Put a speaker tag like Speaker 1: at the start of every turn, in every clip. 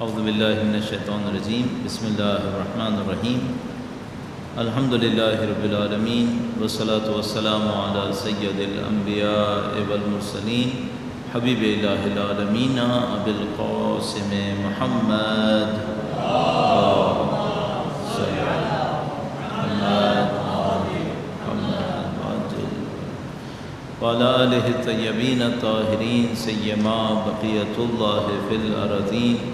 Speaker 1: اعوذ باللہ من الشیطان الرجیم بسم اللہ الرحمن الرحیم الحمد للہ رب العالمین والصلاة والسلام علی سید الانبیاء والمرسلین حبیب الہ العالمین ابی القاسم محمد وعلى آلہ الطیبین الطاہرین سیما بقیۃ اللہ فی الارضین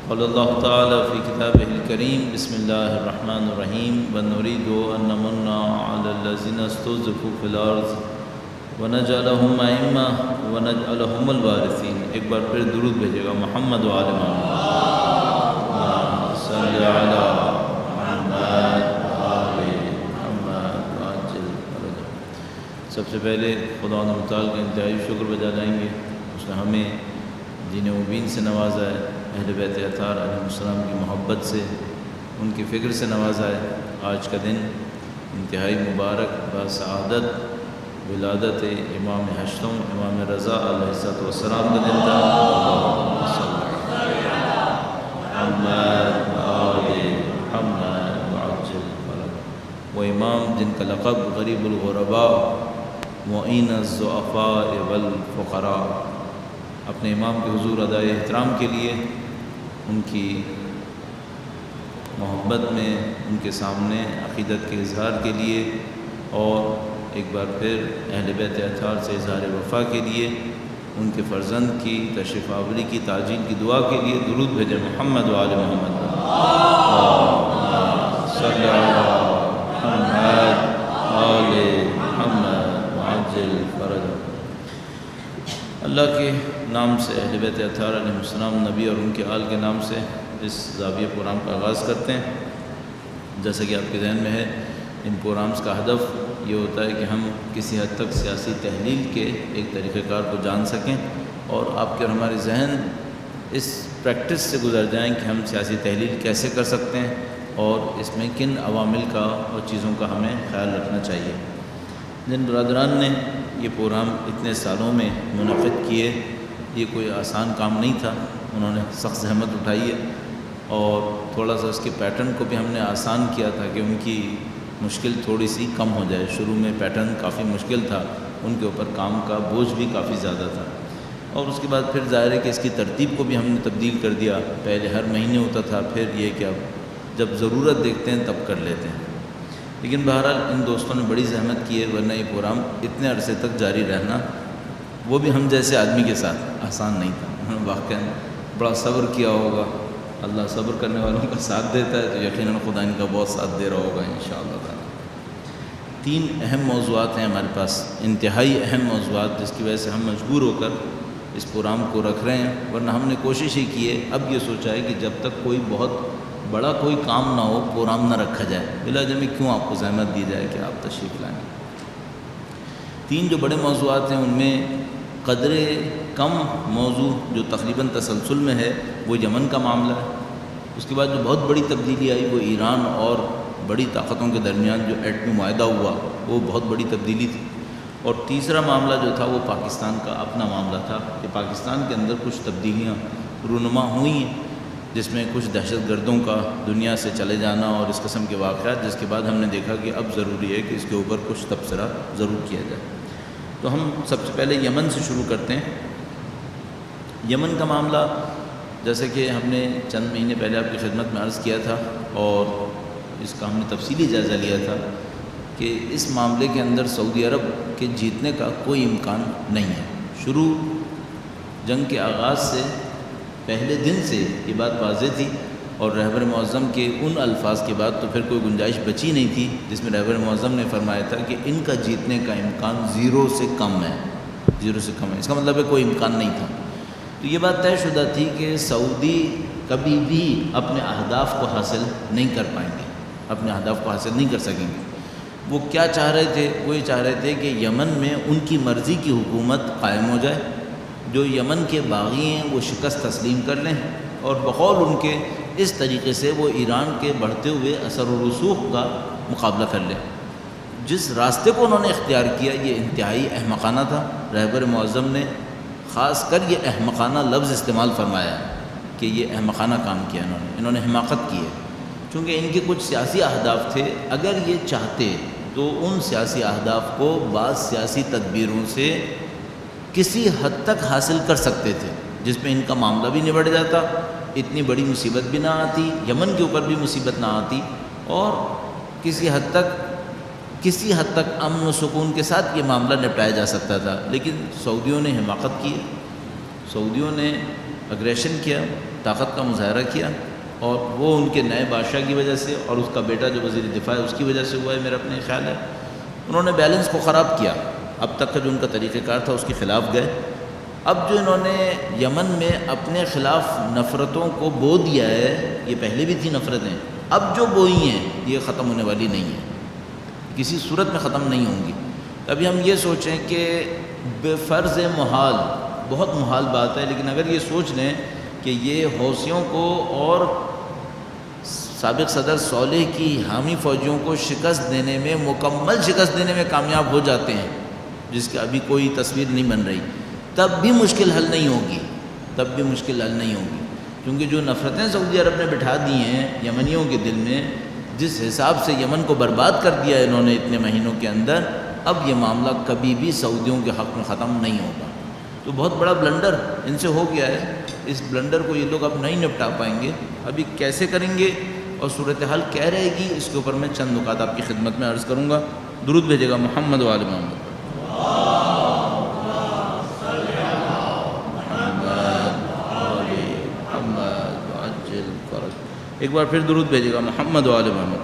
Speaker 1: قال اللہ تعالی فی کتابہ الکریم بسم اللہ الرحمن الرحیم ونريد ان نمن علی الذین استضعفوا فی الارض ونجعلهم ائمہ ونجعلهم الوارثین۔ ایک بار پھر درود بھیجے گا محمد و آل محمد صلی علی محمد سب سے پہلے خدا متعال کا انتہائی شکر بجا جائیں گے، اس نے ہمیں دین مبین سے نوازا ہے، اہل بیت اطہار علیہ السلام کی محبت سے، ان کی فکر سے نوازا ہے۔ آج کا دن انتہائی مبارک بسعادت ولادت امام ہشتم امام رضا علیہ السلام کا دن تھا۔ وہ امام جن کا لقب غریب الغرباء معین الضعفاء والفقراء، اپنے امام کے حضور ادائے احترام کے لیے، ان کی محبت میں، ان کے سامنے عقیدت کے اظہار کے لیے، اور ایک بار پھر اہل بیت اطہار سے اظہار وفا کے لیے، ان کے فرزند کی تشریف آوری کی تعجیل کی دعا کے لیے درود بھیجے محمد و آل محمد صلی اللہ محمد آل محمد وعجل فرجہ۔ اللہ کے نام سے اہل بیت اطہار علیہ السلام نبی اور ان کے آل کے نام سے اس زاویہ پروگرام کا آغاز کرتے ہیں۔ جیسا کہ آپ کے ذہن میں ہے، ان پروگرامز کا ہدف یہ ہوتا ہے کہ ہم کسی حد تک سیاسی تحلیل کے ایک طریقہ کار کو جان سکیں، اور آپ کے اور ہمارے ذہن اس پریکٹس سے گزر جائیں کہ ہم سیاسی تحلیل کیسے کر سکتے ہیں اور اس میں کن عوامل کا اور چیزوں کا ہمیں خیال رکھنا چاہیے۔ جن برادران نے یہ پروگرام اتنے سالوں میں منعقد کیے، یہ کوئی آسان کام نہیں تھا، انہوں نے سخت زحمت اٹھائی ہے، اور تھوڑا سا اس کے پیٹرن کو بھی ہم نے آسان کیا تھا کہ ان کی مشکل تھوڑی سی کم ہو جائے۔ شروع میں پیٹرن کافی مشکل تھا، ان کے اوپر کام کا بوجھ بھی کافی زیادہ تھا، اور اس کے بعد پھر ظاہر ہے کہ اس کی ترتیب کو بھی ہم نے تبدیل کر دیا۔ پہلے ہر مہینے ہوتا تھا، پھر یہ کہ اب جب ضرورت دیکھتے ہیں تب کر لیتے ہیں۔ لیکن بہرحال ان دوستوں نے بڑی زحمت کی ہے، ورنہ یہ پروگرام اتنے عرصے تک جاری رہنا وہ بھی ہم جیسے آدمی کے ساتھ آسان نہیں تھا۔ انہوں نے واقعاً بڑا صبر کیا ہوگا۔ اللہ صبر کرنے والوں کا ساتھ دیتا ہے، تو یقیناً خدا ان کا بہت ساتھ دے رہا ہوگا انشاءاللہ تعالی۔ 3 اہم موضوعات ہیں ہمارے پاس، انتہائی اہم موضوعات، جس کی وجہ سے ہم مجبور ہو کر اس پروگرام کو رکھ رہے ہیں، ورنہ ہم نے کوشش ہی کی ہے، اب یہ سوچا ہے کہ جب تک کوئی بہت بڑا کوئی کام نہ ہو پروگرام نہ رکھا جائے، بلا جمی کیوں آپ کو زحمت دی جائے کہ آپ تشریف لائیں۔ 3 جو بڑے موضوعات ہیں، ان میں قدر کم موضوع جو تقریباً تسلسل میں ہے وہ یمن کا معاملہ ہے۔ اس کے بعد جو بہت بڑی تبدیلی آئی وہ ایران اور بڑی طاقتوں کے درمیان جو ایٹمی معاہدہ ہوا، وہ بہت بڑی تبدیلی تھی۔ اور تیسرا معاملہ جو تھا وہ پاکستان کا اپنا معاملہ تھا کہ پاکستان کے اندر کچھ تبدیلیاں رونما ہوئی ہیں، جس میں کچھ دہشت گردوں کا دنیا سے چلے جانا اور اس قسم کے واقعات، جس کے بعد ہم نے دیکھا کہ اب ضروری ہے کہ اس کے اوپر کچھ تبصرہ ضرور کیا جائے۔ تو ہم سب سے پہلے یمن سے شروع کرتے ہیں۔ یمن کا معاملہ جیسے کہ ہم نے چند مہینے پہلے آپ کی خدمت میں عرض کیا تھا، اور اس کا ہم نے تفصیلی جائزہ لیا تھا کہ اس معاملے کے اندر سعودی عرب کے جیتنے کا کوئی امکان نہیں ہے۔ شروع جنگ کے آغاز سے پہلے دن سے یہ بات واضح تھی، اور رہبر معظم کے ان الفاظ کے بعد تو پھر کوئی گنجائش بچی نہیں تھی جس میں رہبر معظم نے فرمایا تھا کہ ان کا جیتنے کا امکان 0 سے کم ہے، 0 سے کم ہے۔ اس کا مطلب ہے کوئی امکان نہیں تھا۔ تو یہ بات طے شدہ تھی کہ سعودی کبھی بھی اپنے اہداف کو حاصل نہیں کر پائیں گے، اپنے اہداف کو حاصل نہیں کر سکیں گے۔ وہ کیا چاہ رہے تھے؟ وہ یہ چاہ رہے تھے کہ یمن میں ان کی مرضی کی حکومت قائم ہو جائے، جو یمن کے باغی ہیں وہ شکست تسلیم کر لیں، اور بقول ان کے اس طریقے سے وہ ایران کے بڑھتے ہوئے اثر و رسوخ کا مقابلہ کر لیں۔ جس راستے کو انہوں نے اختیار کیا یہ انتہائی احمقانہ تھا۔ رہبر معظم نے خاص کر یہ احمقانہ لفظ استعمال فرمایا کہ یہ احمقانہ کام کیا انہوں نے حماقت کی ہے، چونکہ ان کے کچھ سیاسی اہداف تھے۔ اگر یہ چاہتے تو ان سیاسی اہداف کو بعض سیاسی تدبیروں سے کسی حد تک حاصل کر سکتے تھے، جس میں ان کا معاملہ بھی نبٹ جاتا، اتنی بڑی مصیبت بھی نہ آتی، یمن کے اوپر بھی مصیبت نہ آتی، اور کسی حد تک امن و سکون کے ساتھ یہ معاملہ نپٹایا جا سکتا تھا۔ لیکن سعودیوں نے حماقت کی، سعودیوں نے اگریشن کیا، طاقت کا مظاہرہ کیا، اور وہ ان کے نئے بادشاہ کی وجہ سے، اور اس کا بیٹا جو وزیر دفاع ہے اس کی وجہ سے ہوا ہے، میرا اپنے خیال ہے۔ انہوں نے بیلنس کو خراب کیا، اب تک کا جو ان کا طریقہ کار تھا اس کے خلاف گئے۔ اب جو انہوں نے یمن میں اپنے خلاف نفرتوں کو بو دیا ہے، یہ پہلے بھی تھی نفرتیں، اب جو بوئی ہیں یہ ختم ہونے والی نہیں ہیں، کسی صورت میں ختم نہیں ہوں گی۔ ابھی ہم یہ سوچیں کہ بے فرض محال، بہت محال بات ہے، لیکن اگر یہ سوچ لیں کہ یہ حوثیوں کو اور سابق صدر صالح کی حامی فوجیوں کو شکست دینے میں، مکمل شکست دینے میں کامیاب ہو جاتے ہیں، جس کی ابھی کوئی تصویر نہیں بن رہی، تب بھی مشکل حل نہیں ہوگی، کیونکہ جو نفرتیں سعودی عرب نے بٹھا دی ہیں یمنیوں کے دل میں، جس حساب سے یمن کو برباد کر دیا ہے انہوں نے اتنے مہینوں کے اندر، اب یہ معاملہ کبھی بھی سعودیوں کے حق میں ختم نہیں ہوگا۔ تو بہت بڑا بلنڈر ان سے ہو گیا ہے، اس بلنڈر کو یہ لوگ اب نہیں نپٹا پائیں گے۔ ابھی کیسے کریں گے اور صورتحال کیا رہے گی، اس کے اوپر میں چند نکات آپ کی خدمت میں عرض کروں گا۔ درود بھیجے گا محمد و آل محمد۔ ایک بار پھر درود بھیجے گا محمد و آل محمد۔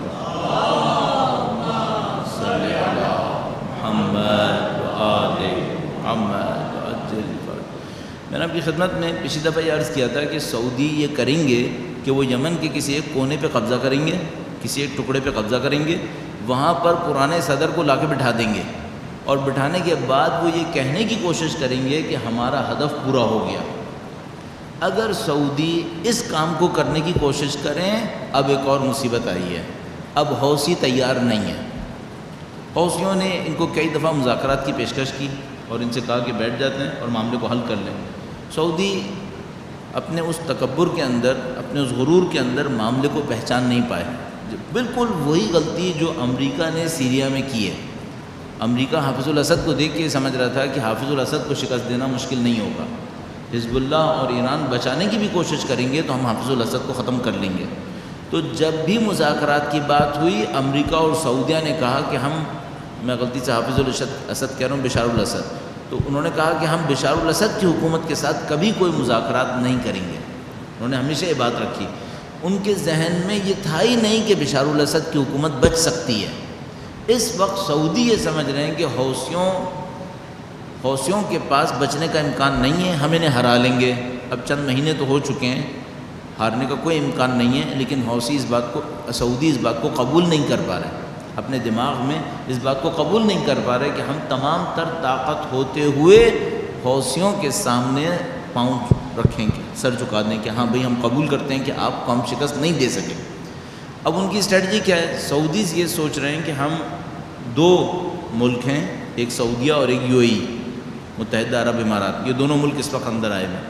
Speaker 1: میں نے آپ کی خدمت میں پچھلی دفعہ یہ عرض کیا تھا کہ سعودی یہ کریں گے کہ وہ یمن کے کسی ایک کونے پہ قبضہ کریں گے، کسی ایک ٹکڑے پہ قبضہ کریں گے، وہاں پر پرانے صدر کو لا کے بٹھا دیں گے، اور بٹھانے کے بعد وہ یہ کہنے کی کوشش کریں گے کہ ہمارا ہدف پورا ہو گیا۔ اگر سعودی اس کام کو کرنے کی کوشش کریں، اب ایک اور مصیبت آئی ہے، اب حوثی تیار نہیں ہے۔ حوثیوں نے ان کو کئی دفعہ مذاکرات کی پیشکش کی اور ان سے کہا کہ بیٹھ جاتے ہیں اور معاملے کو حل کر لیں۔ سعودی اپنے اس تکبر کے اندر، اپنے اس غرور کے اندر معاملے کو پہچان نہیں پائے۔ بالکل وہی غلطی جو امریکہ نے سیریا میں کی ہے۔ امریکہ حافظ الاسد کو دیکھ کے سمجھ رہا تھا کہ حافظ الاسد کو شکست دینا مشکل نہیں ہوگا، حزب اللہ اور ایران بچانے کی بھی کوشش کریں گے تو ہم حافظ الاسد کو ختم کر لیں گے۔ تو جب بھی مذاکرات کی بات ہوئی، امریکہ اور سعودیہ نے کہا کہ میں غلطی سے حافظ الاسد کہہ رہا ہوں، بشار الاسد، تو انہوں نے کہا کہ ہم بشار الاسد کی حکومت کے ساتھ کبھی کوئی مذاکرات نہیں کریں گے۔ انہوں نے ہمیشہ یہ بات رکھی، ان کے ذہن میں یہ تھا ہی نہیں کہ بشار الاسد کی حکومت بچ سکتی ہے۔ اس وقت سعودی یہ سمجھ رہے ہیں کہ حوثیوں کے پاس بچنے کا امکان نہیں ہے، ہم انہیں ہرا لیں گے۔ اب چند مہینے تو ہو چکے ہیں، ہارنے کا کوئی امکان نہیں ہے، لیکن سعودی اس بات کو قبول نہیں کر پا رہے، اپنے دماغ میں اس بات کو قبول نہیں کر پا رہے کہ ہم تمام تر طاقت ہوتے ہوئے حوثیوں کے سامنے پاؤں رکھیں گے، سر جھکا دیں کہ ہاں بھئی ہم قبول کرتے ہیں کہ آپ کو ہم شکست نہیں دے سکے۔ اب ان کی اسٹریٹجی کیا ہے؟ سعودیز یہ سوچ رہے ہیں کہ ہم دو ملک ہیں، ایک سعودیہ اور ایک UAE، متحدہ عرب امارات، یہ دونوں ملک اس وقت اندر آئے ہیں۔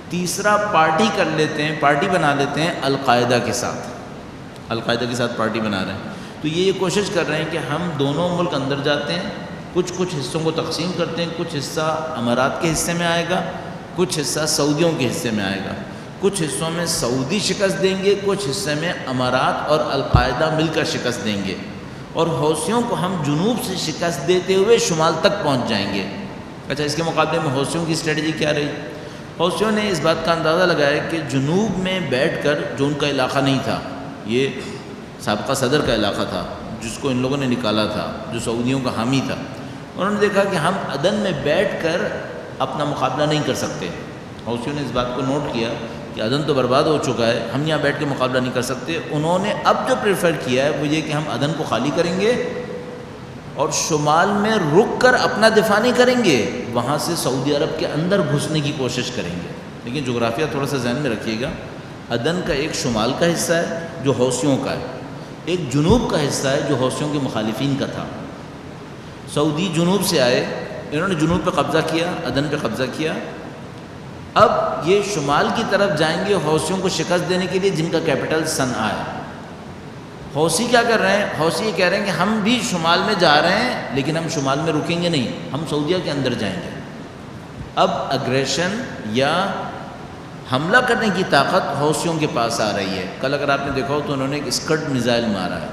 Speaker 1: تیسرا پارٹی کر لیتے ہیں، پارٹی بنا لیتے ہیں القاعدہ کے ساتھ پارٹی بنا رہے ہیں۔ تو یہ کوشش کر رہے ہیں کہ ہم دونوں ملک اندر جاتے ہیں، کچھ حصوں کو تقسیم کرتے ہیں، کچھ حصہ امارات کے حصے میں آئے گا، کچھ حصہ سعودیوں کے حصے میں آئے گا، کچھ حصوں میں سعودی شکست دیں گے، کچھ حصے میں امارات اور القاعدہ مل کر شکست دیں گے، اور حوثیوں کو ہم جنوب سے شکست دیتے ہوئے شمال تک پہنچ جائیں گے۔ اچھا، اس کے مقابلے میں حوثیوں کی اسٹریٹجی کیا رہی؟ حوثیوں نے اس بات کا اندازہ لگایا کہ جنوب میں بیٹھ کر، جو ان کا علاقہ نہیں تھا، یہ سابقہ صدر کا علاقہ تھا جس کو ان لوگوں نے نکالا تھا، جو سعودیوں کا حامی تھا، انہوں نے دیکھا کہ ہم عدن میں بیٹھ کر اپنا مقابلہ نہیں کر سکتے۔ حوثیوں نے اس بات کو نوٹ کیا کہ عدن تو برباد ہو چکا ہے، ہم یہاں بیٹھ کے مقابلہ نہیں کر سکتے۔ انہوں نے اب جو پریفر کیا ہے وہ یہ کہ ہم عدن کو خالی کریں گے اور شمال میں رک کر اپنا دفاع نہیں کریں گے، وہاں سے سعودی عرب کے اندر گھسنے کی کوشش کریں گے۔ لیکن جغرافیہ تھوڑا سا ذہن میں رکھیے گا، عدن کا ایک شمال کا حصہ ہے جو حوثیوں کا ہے، ایک جنوب کا حصہ ہے جو حوثیوں کے مخالفین کا تھا۔ سعودی جنوب سے آئے، انہوں نے جنوب پہ قبضہ کیا، عدن پہ قبضہ کیا، اب یہ شمال کی طرف جائیں گے حوثیوں کو شکست دینے کے لیے، جن کا کیپٹل صنعا ہے۔ حوثی کیا کر رہے ہیں؟ حوثی یہ کہہ رہے ہیں کہ ہم بھی شمال میں جا رہے ہیں، لیکن ہم شمال میں رکیں گے نہیں، ہم سعودیہ کے اندر جائیں گے۔ اب اگریشن یا حملہ کرنے کی طاقت حوثیوں کے پاس آ رہی ہے۔ کل اگر آپ نے دیکھا ہو تو انہوں نے ایک اسکڈ میزائل مارا ہے،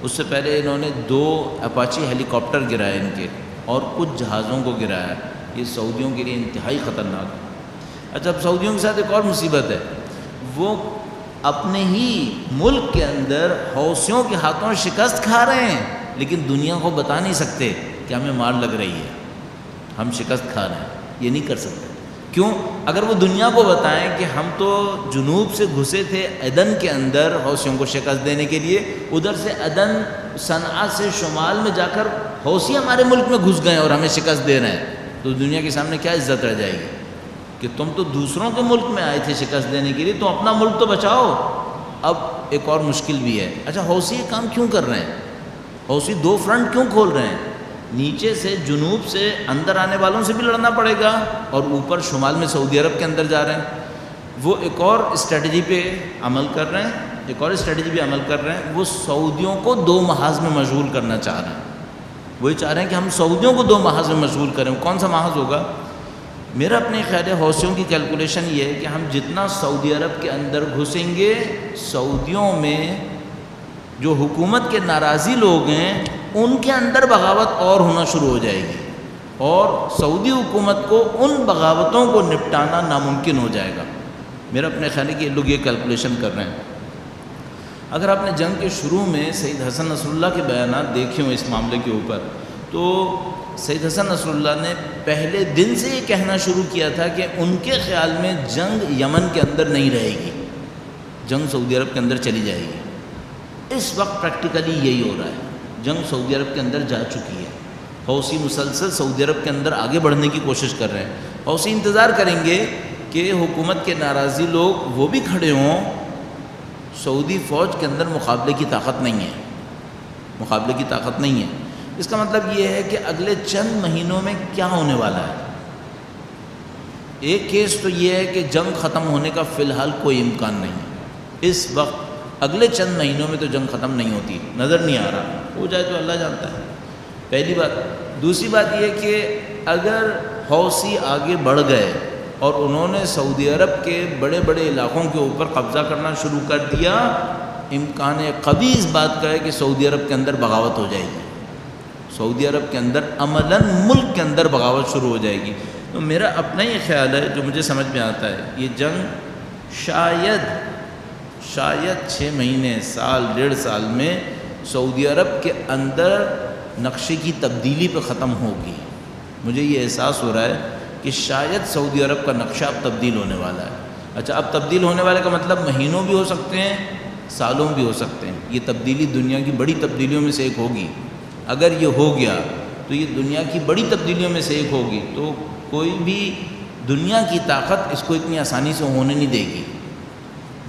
Speaker 1: اس سے پہلے انہوں نے 2 اپاچی ہیلی کاپٹر گرائے ان کے، اور کچھ جہازوں کو گرایا ہے۔ یہ سعودیوں کے لیے انتہائی خطرناک ہے۔ اچھا، اب سعودیوں کے ساتھ ایک اور مصیبت ہے، وہ اپنے ہی ملک کے اندر حوثیوں کے ہاتھوں شکست کھا رہے ہیں، لیکن دنیا کو بتا نہیں سکتے کہ ہمیں مار لگ رہی ہے، ہم شکست کھا رہے ہیں۔ یہ نہیں کر سکتے۔ کیوں؟ اگر وہ دنیا کو بتائیں کہ ہم تو جنوب سے گھسے تھے عدن کے اندر حوثیوں کو شکست دینے کے لیے، ادھر سے عدن صنعا سے شمال میں جا کر حوثی ہمارے ملک میں گھس گئے اور ہمیں شکست دے رہے ہیں، تو دنیا کے سامنے کیا عزت رہ جائے گی کہ تم تو دوسروں کے ملک میں آئے تھے شکست دینے کے لیے، تو اپنا ملک تو بچاؤ۔ اب ایک اور مشکل بھی ہے۔ اچھا، حوثی یہ کام کیوں کر رہے ہیں؟ حوثی 2 فرنٹ کیوں کھول رہے ہیں؟ نیچے سے جنوب سے اندر آنے والوں سے بھی لڑنا پڑے گا، اور اوپر شمال میں سعودی عرب کے اندر جا رہے ہیں۔ وہ ایک اور اسٹریٹجی پہ عمل کر رہے ہیں، وہ سعودیوں کو 2 محاذ میں مشغول کرنا چاہ رہے ہیں۔ وہی چاہ رہے ہیں کہ ہم سعودیوں کو 2 محاذ میں مشغول کریں۔ کون سا محاذ ہوگا؟ میرا اپنے خیال ہے حوثیوں کی کیلکولیشن یہ ہے کہ ہم جتنا سعودی عرب کے اندر گھسیں گے، سعودیوں میں جو حکومت کے ناراضی لوگ ہیں ان کے اندر بغاوت اور ہونا شروع ہو جائے گی، اور سعودی حکومت کو ان بغاوتوں کو نپٹانا ناممکن ہو جائے گا۔ میرا اپنے خیال ہے کہ لوگ یہ کیلکولیشن کر رہے ہیں۔ اگر آپ نے جنگ کے شروع میں سید حسن نصر اللہ کے بیانات دیکھے ہوں اس معاملے کے اوپر، تو سید حسن نصر اللہ نے پہلے دن سے یہ کہنا شروع کیا تھا کہ ان کے خیال میں جنگ یمن کے اندر نہیں رہے گی، جنگ سعودی عرب کے اندر چلی جائے گی۔ اس وقت پریکٹیکلی یہی ہو رہا ہے، جنگ سعودی عرب کے اندر جا چکی ہے۔ حوثی مسلسل سعودی عرب کے اندر آگے بڑھنے کی کوشش کر رہے ہیں۔ حوثی انتظار کریں گے کہ حکومت کے ناراضی لوگ وہ بھی کھڑے ہوں، سعودی فوج کے اندر مقابلے کی طاقت نہیں ہے، اس کا مطلب یہ ہے کہ اگلے چند مہینوں میں کیا ہونے والا ہے۔ ایک کیس تو یہ ہے کہ جنگ ختم ہونے کا فی الحال کوئی امکان نہیں ہے اس وقت، اگلے چند مہینوں میں تو جنگ ختم نہیں ہوتی، نظر نہیں آ رہا، ہو جائے تو اللہ جانتا ہے، پہلی بات۔ دوسری بات یہ کہ اگر حوثی آگے بڑھ گئے اور انہوں نے سعودی عرب کے بڑے بڑے علاقوں کے اوپر قبضہ کرنا شروع کر دیا، امکان قوی اس بات کا ہے کہ سعودی عرب کے اندر بغاوت ہو جائے گی، سعودی عرب کے اندر عملاً ملک کے اندر بغاوت شروع ہو جائے گی۔ تو میرا اپنا یہ خیال ہے، جو مجھے سمجھ میں آتا ہے، یہ جنگ شاید 6 مہینے، سال، 1.5 سال میں سعودی عرب کے اندر نقشے کی تبدیلی پہ ختم ہوگی۔ مجھے یہ احساس ہو رہا ہے کہ شاید سعودی عرب کا نقشہ اب تبدیل ہونے والا ہے۔ اچھا، اب تبدیل ہونے والے کا مطلب مہینوں بھی ہو سکتے ہیں، سالوں بھی ہو سکتے ہیں۔ یہ تبدیلی دنیا کی بڑی تبدیلیوں میں سے ایک ہوگی۔ اگر یہ ہو گیا تو یہ دنیا کی بڑی تبدیلیوں میں سے ایک ہوگی، تو کوئی بھی دنیا کی طاقت اس کو اتنی آسانی سے ہونے نہیں دے گی۔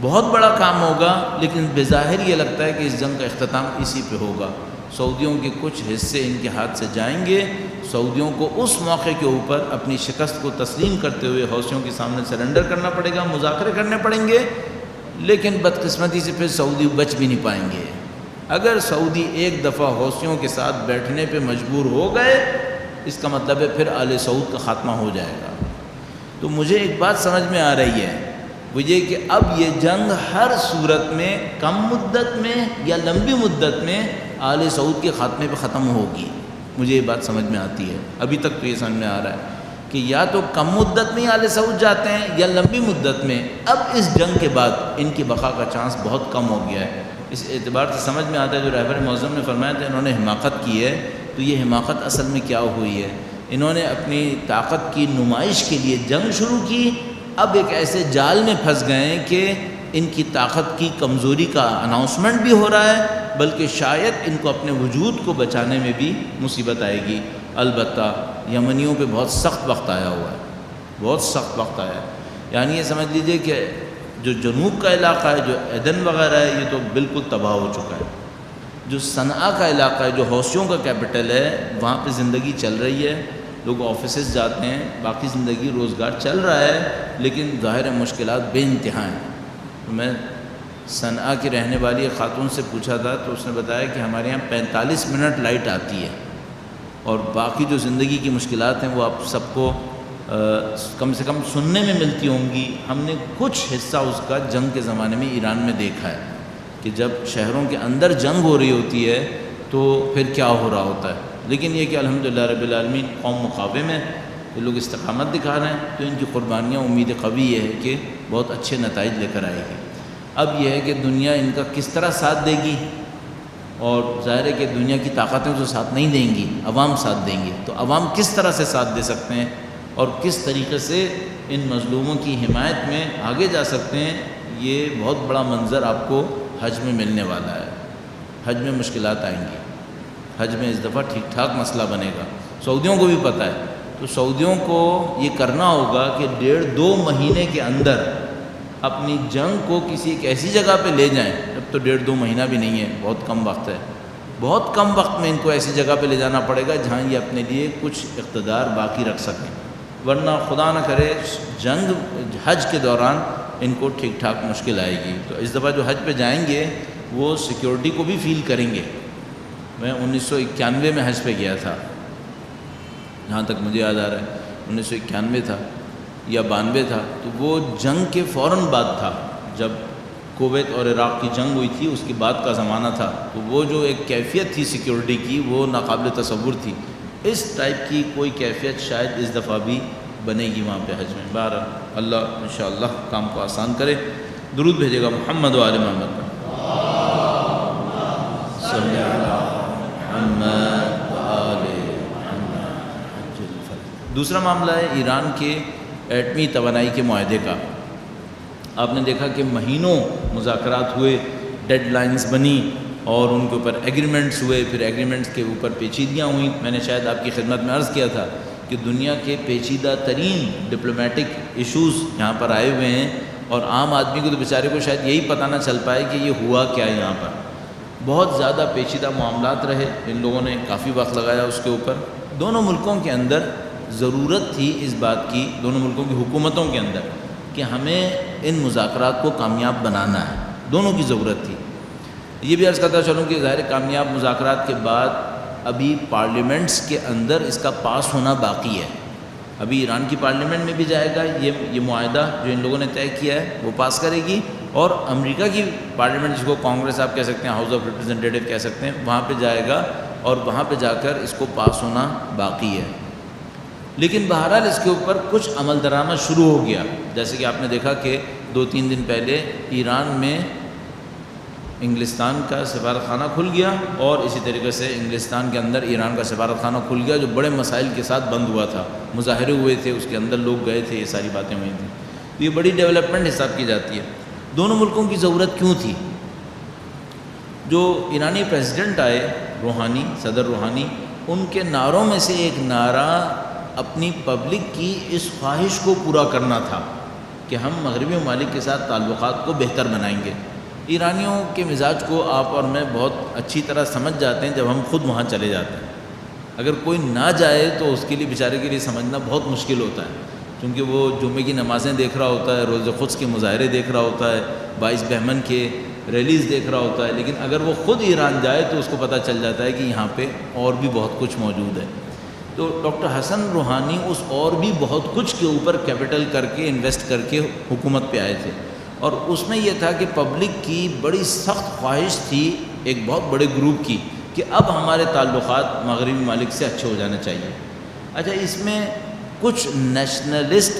Speaker 1: بہت بڑا کام ہوگا، لیکن بظاہر یہ لگتا ہے کہ اس جنگ کا اختتام اسی پہ ہوگا۔ سعودیوں کے کچھ حصے ان کے ہاتھ سے جائیں گے، سعودیوں کو اس موقع کے اوپر اپنی شکست کو تسلیم کرتے ہوئے حوثیوں کے سامنے سرنڈر کرنا پڑے گا، مذاکرے کرنے پڑیں گے، لیکن بدقسمتی سے پھر سعودی بچ بھی نہیں پائیں گے۔ اگر سعودی ایک دفعہ حوثیوں کے ساتھ بیٹھنے پہ مجبور ہو گئے، اس کا مطلب ہے پھر آل سعود کا خاتمہ ہو جائے گا۔ تو مجھے ایک بات سمجھ میں آ رہی ہے، وہ یہ کہ اب یہ جنگ ہر صورت میں کم مدت میں یا لمبی مدت میں آل سعود کے خاتمے پہ ختم ہوگی۔ مجھے یہ بات سمجھ میں آتی ہے، ابھی تک تو یہ سمجھ میں آ رہا ہے کہ یا تو کم مدت میں آل سعود جاتے ہیں یا لمبی مدت میں۔ اب اس جنگ کے بعد ان کی بقا کا چانس بہت کم ہو گیا ہے۔ اس اعتبار سے سمجھ میں آتا ہے جو رہبر معظم نے فرمایا تھا انہوں نے حماقت کی ہے، تو یہ حماقت اصل میں کیا ہوئی ہے؟ انہوں نے اپنی طاقت کی نمائش کے لیے جنگ شروع کی، اب ایک ایسے جال میں پھنس گئے ہیں کہ ان کی طاقت کی کمزوری کا اناؤنسمنٹ بھی ہو رہا ہے، بلکہ شاید ان کو اپنے وجود کو بچانے میں بھی مصیبت آئے گی۔ البتہ یمنیوں پہ بہت سخت وقت آیا ہوا ہے، بہت سخت وقت آیا ہے۔ یعنی یہ سمجھ لیجئے کہ جو جنوب کا علاقہ ہے، جو عدن وغیرہ ہے، یہ تو بالکل تباہ ہو چکا ہے۔ جو صنعا کا علاقہ ہے، جو حوثیوں کا کیپٹل ہے، وہاں پہ زندگی چل رہی ہے، لوگ آفیسز جاتے ہیں، باقی زندگی روزگار چل رہا ہے، لیکن ظاہر مشکلات بے انتہا ہیں۔ میں صنعا کی رہنے والی ایک خاتون سے پوچھا تھا تو اس نے بتایا کہ ہمارے یہاں 45 منٹ لائٹ آتی ہے، اور باقی جو زندگی کی مشکلات ہیں وہ آپ سب کو کم سے کم سننے میں ملتی ہوں گی۔ ہم نے کچھ حصہ اس کا جنگ کے زمانے میں ایران میں دیکھا ہے کہ جب شہروں کے اندر جنگ ہو رہی ہوتی ہے تو پھر کیا ہو رہا ہوتا ہے، لیکن یہ کہ الحمدللہ رب العالمین قوم مقاوم ہے، یہ لوگ استقامت دکھا رہے ہیں، تو ان کی قربانیاں امید قوی یہ ہے کہ بہت اچھے نتائج لے کر آئے گی۔ اب یہ ہے کہ دنیا ان کا کس طرح ساتھ دے گی، اور ظاہر ہے کہ دنیا کی طاقتیں تو ساتھ نہیں دیں گی، عوام ساتھ دیں گی، تو عوام کس طرح سے ساتھ دے سکتے ہیں اور کس طریقے سے ان مظلوموں کی حمایت میں آگے جا سکتے ہیں، یہ بہت بڑا منظر آپ کو حج میں ملنے والا ہے۔ حج میں مشکلات آئیں گی، حج میں اس دفعہ ٹھیک ٹھاک مسئلہ بنے گا، سعودیوں کو بھی پتہ ہے، تو سعودیوں کو یہ کرنا ہوگا کہ 1.5-2 مہینے کے اندر اپنی جنگ کو کسی ایک ایسی جگہ پہ لے جائیں۔ اب تو 1.5-2 مہینہ بھی نہیں ہے، بہت کم وقت ہے، بہت کم وقت میں ان کو ایسی جگہ پہ لے جانا پڑے گا جہاں یہ اپنے لیے کچھ اقتدار باقی رکھ سکیں، ورنہ خدا نہ کرے جنگ حج کے دوران ان کو ٹھیک ٹھاک مشکل آئے گی۔ تو اس دفعہ جو حج پہ جائیں گے وہ سیکیورٹی کو بھی فیل کریں گے۔ میں 1991 میں حج پہ گیا تھا، جہاں تک مجھے یاد آ رہا ہے 1991 تھا یا 92 تھا، تو وہ جنگ کے فوراً بعد تھا، جب کویت اور عراق کی جنگ ہوئی تھی، اس کے بعد کا زمانہ تھا، تو وہ جو ایک کیفیت تھی سیکیورٹی کی وہ ناقابل تصور تھی۔ اس ٹائپ کی کوئی کیفیت شاید اس دفعہ بھی بنے گی وہاں پہ حج میں۔ بہرحال اللہ انشاءاللہ کام کو آسان کرے۔ درود بھیجے گا محمد و آل محمد پر۔ صلی اللہ محمد و آل محمد۔ دوسرا معاملہ ہے ایران کے ایٹمی توانائی کے معاہدے کا۔ آپ نے دیکھا کہ مہینوں مذاکرات ہوئے، ڈیڈ لائنز بنی اور ان کے اوپر ایگریمنٹس ہوئے، پھر ایگریمنٹس کے اوپر پیچیدگیاں ہوئیں۔ میں نے شاید آپ کی خدمت میں عرض کیا تھا کہ دنیا کے پیچیدہ ترین ڈپلومیٹک ایشوز یہاں پر آئے ہوئے ہیں، اور عام آدمی کو تو بیچارے کو شاید یہی پتہ نہ چل پائے کہ یہ ہوا کیا ہے یہاں پر۔ بہت زیادہ پیچیدہ معاملات رہے، ان لوگوں نے کافی وقت لگایا اس کے اوپر۔ دونوں ملکوں کے اندر ضرورت تھی اس بات کی، دونوں ملکوں کی حکومتوں کے اندر، کہ ہمیں ان مذاکرات کو کامیاب بنانا ہے، دونوں کی ضرورت تھی۔ یہ بھی عرض کرتا چلوں کہ ظاہر کامیاب مذاکرات کے بعد ابھی پارلیمنٹس کے اندر اس کا پاس ہونا باقی ہے۔ ابھی ایران کی پارلیمنٹ میں بھی جائے گا یہ معاہدہ جو ان لوگوں نے طے کیا ہے، وہ پاس کرے گی، اور امریکہ کی پارلیمنٹ جس کو کانگریس آپ کہہ سکتے ہیں، ہاؤس آف ریپرزنٹیٹیو کہہ سکتے ہیں، وہاں پہ جائے گا اور وہاں پہ جا کر اس کو پاس ہونا باقی ہے۔ لیکن بہرحال اس کے اوپر کچھ عمل درآمد شروع ہو گیا، جیسے کہ آپ نے دیکھا کہ 2-3 دن پہلے ایران میں انگلستان کا سفارت خانہ کھل گیا، اور اسی طریقے سے انگلستان کے اندر ایران کا سفارت خانہ کھل گیا، جو بڑے مسائل کے ساتھ بند ہوا تھا، مظاہرے ہوئے تھے، اس کے اندر لوگ گئے تھے، یہ ساری باتیں ہوئی تھیں۔ تو یہ بڑی ڈیولپمنٹ حساب کی جاتی ہے۔ دونوں ملکوں کی ضرورت کیوں تھی؟ جو ایرانی پریزیڈنٹ آئے روحانی، صدر روحانی، ان کے نعروں میں سے ایک نعرہ اپنی پبلک کی اس خواہش کو پورا کرنا تھا کہ ہم مغربی ممالک کے ساتھ تعلقات کو بہتر بنائیں گے۔ ایرانیوں کے مزاج کو آپ اور میں بہت اچھی طرح سمجھ جاتے ہیں جب ہم خود وہاں چلے جاتے ہیں۔ اگر کوئی نہ جائے تو اس کے لیے بیچارے کے لیے سمجھنا بہت مشکل ہوتا ہے، کیونکہ وہ جمعے کی نمازیں دیکھ رہا ہوتا ہے، روز قدس کے مظاہرے دیکھ رہا ہوتا ہے، 22 بہمن کے ریلیز دیکھ رہا ہوتا ہے، لیکن اگر وہ خود ایران جائے تو اس کو پتہ چل جاتا ہے کہ یہاں پہ اور بھی بہت کچھ موجود ہے۔ تو ڈاکٹر حسن روحانی اس اور بھی بہت کچھ کے اوپر کیپٹل کر کے انویسٹ کر کے حکومت پہ آئے تھے، اور اس میں یہ تھا کہ پبلک کی بڑی سخت خواہش تھی ایک بہت بڑے گروپ کی کہ اب ہمارے تعلقات مغربی ممالک سے اچھے ہو جانے چاہیے۔ اچھا، اس میں کچھ نیشنلسٹ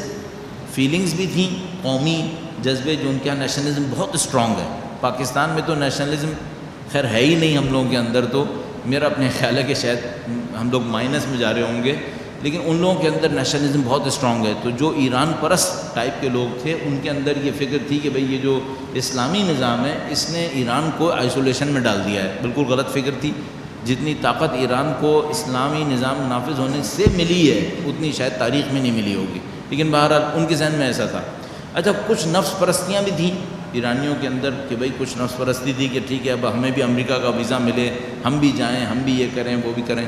Speaker 1: فیلنگز بھی تھیں، قومی جذبے، جو ان کے یہاں نیشنلزم بہت اسٹرانگ ہے۔ پاکستان میں تو نیشنلزم خیر ہے ہی نہیں ہم لوگوں کے اندر، تو میرا اپنے خیال ہے کہ شاید ہم لوگ مائنس میں جا رہے ہوں گے، لیکن ان لوگوں کے اندر نیشنلزم بہت اسٹرانگ ہے۔ تو جو ایران پرست ٹائپ کے لوگ تھے ان کے اندر یہ فکر تھی کہ بھئی یہ جو اسلامی نظام ہے اس نے ایران کو آئسولیشن میں ڈال دیا ہے۔ بالکل غلط فکر تھی۔ جتنی طاقت ایران کو اسلامی نظام نافذ ہونے سے ملی ہے اتنی شاید تاریخ میں نہیں ملی ہوگی، لیکن بہرحال ان کے ذہن میں ایسا تھا۔ اچھا، کچھ نفس پرستیاں بھی تھیں ایرانیوں کے اندر کہ بھئی کچھ نفس پرستی تھی کہ ٹھیک ہے اب ہمیں بھی امریکہ کا ویزا ملے، ہم بھی جائیں، ہم بھی یہ کریں وہ بھی کریں۔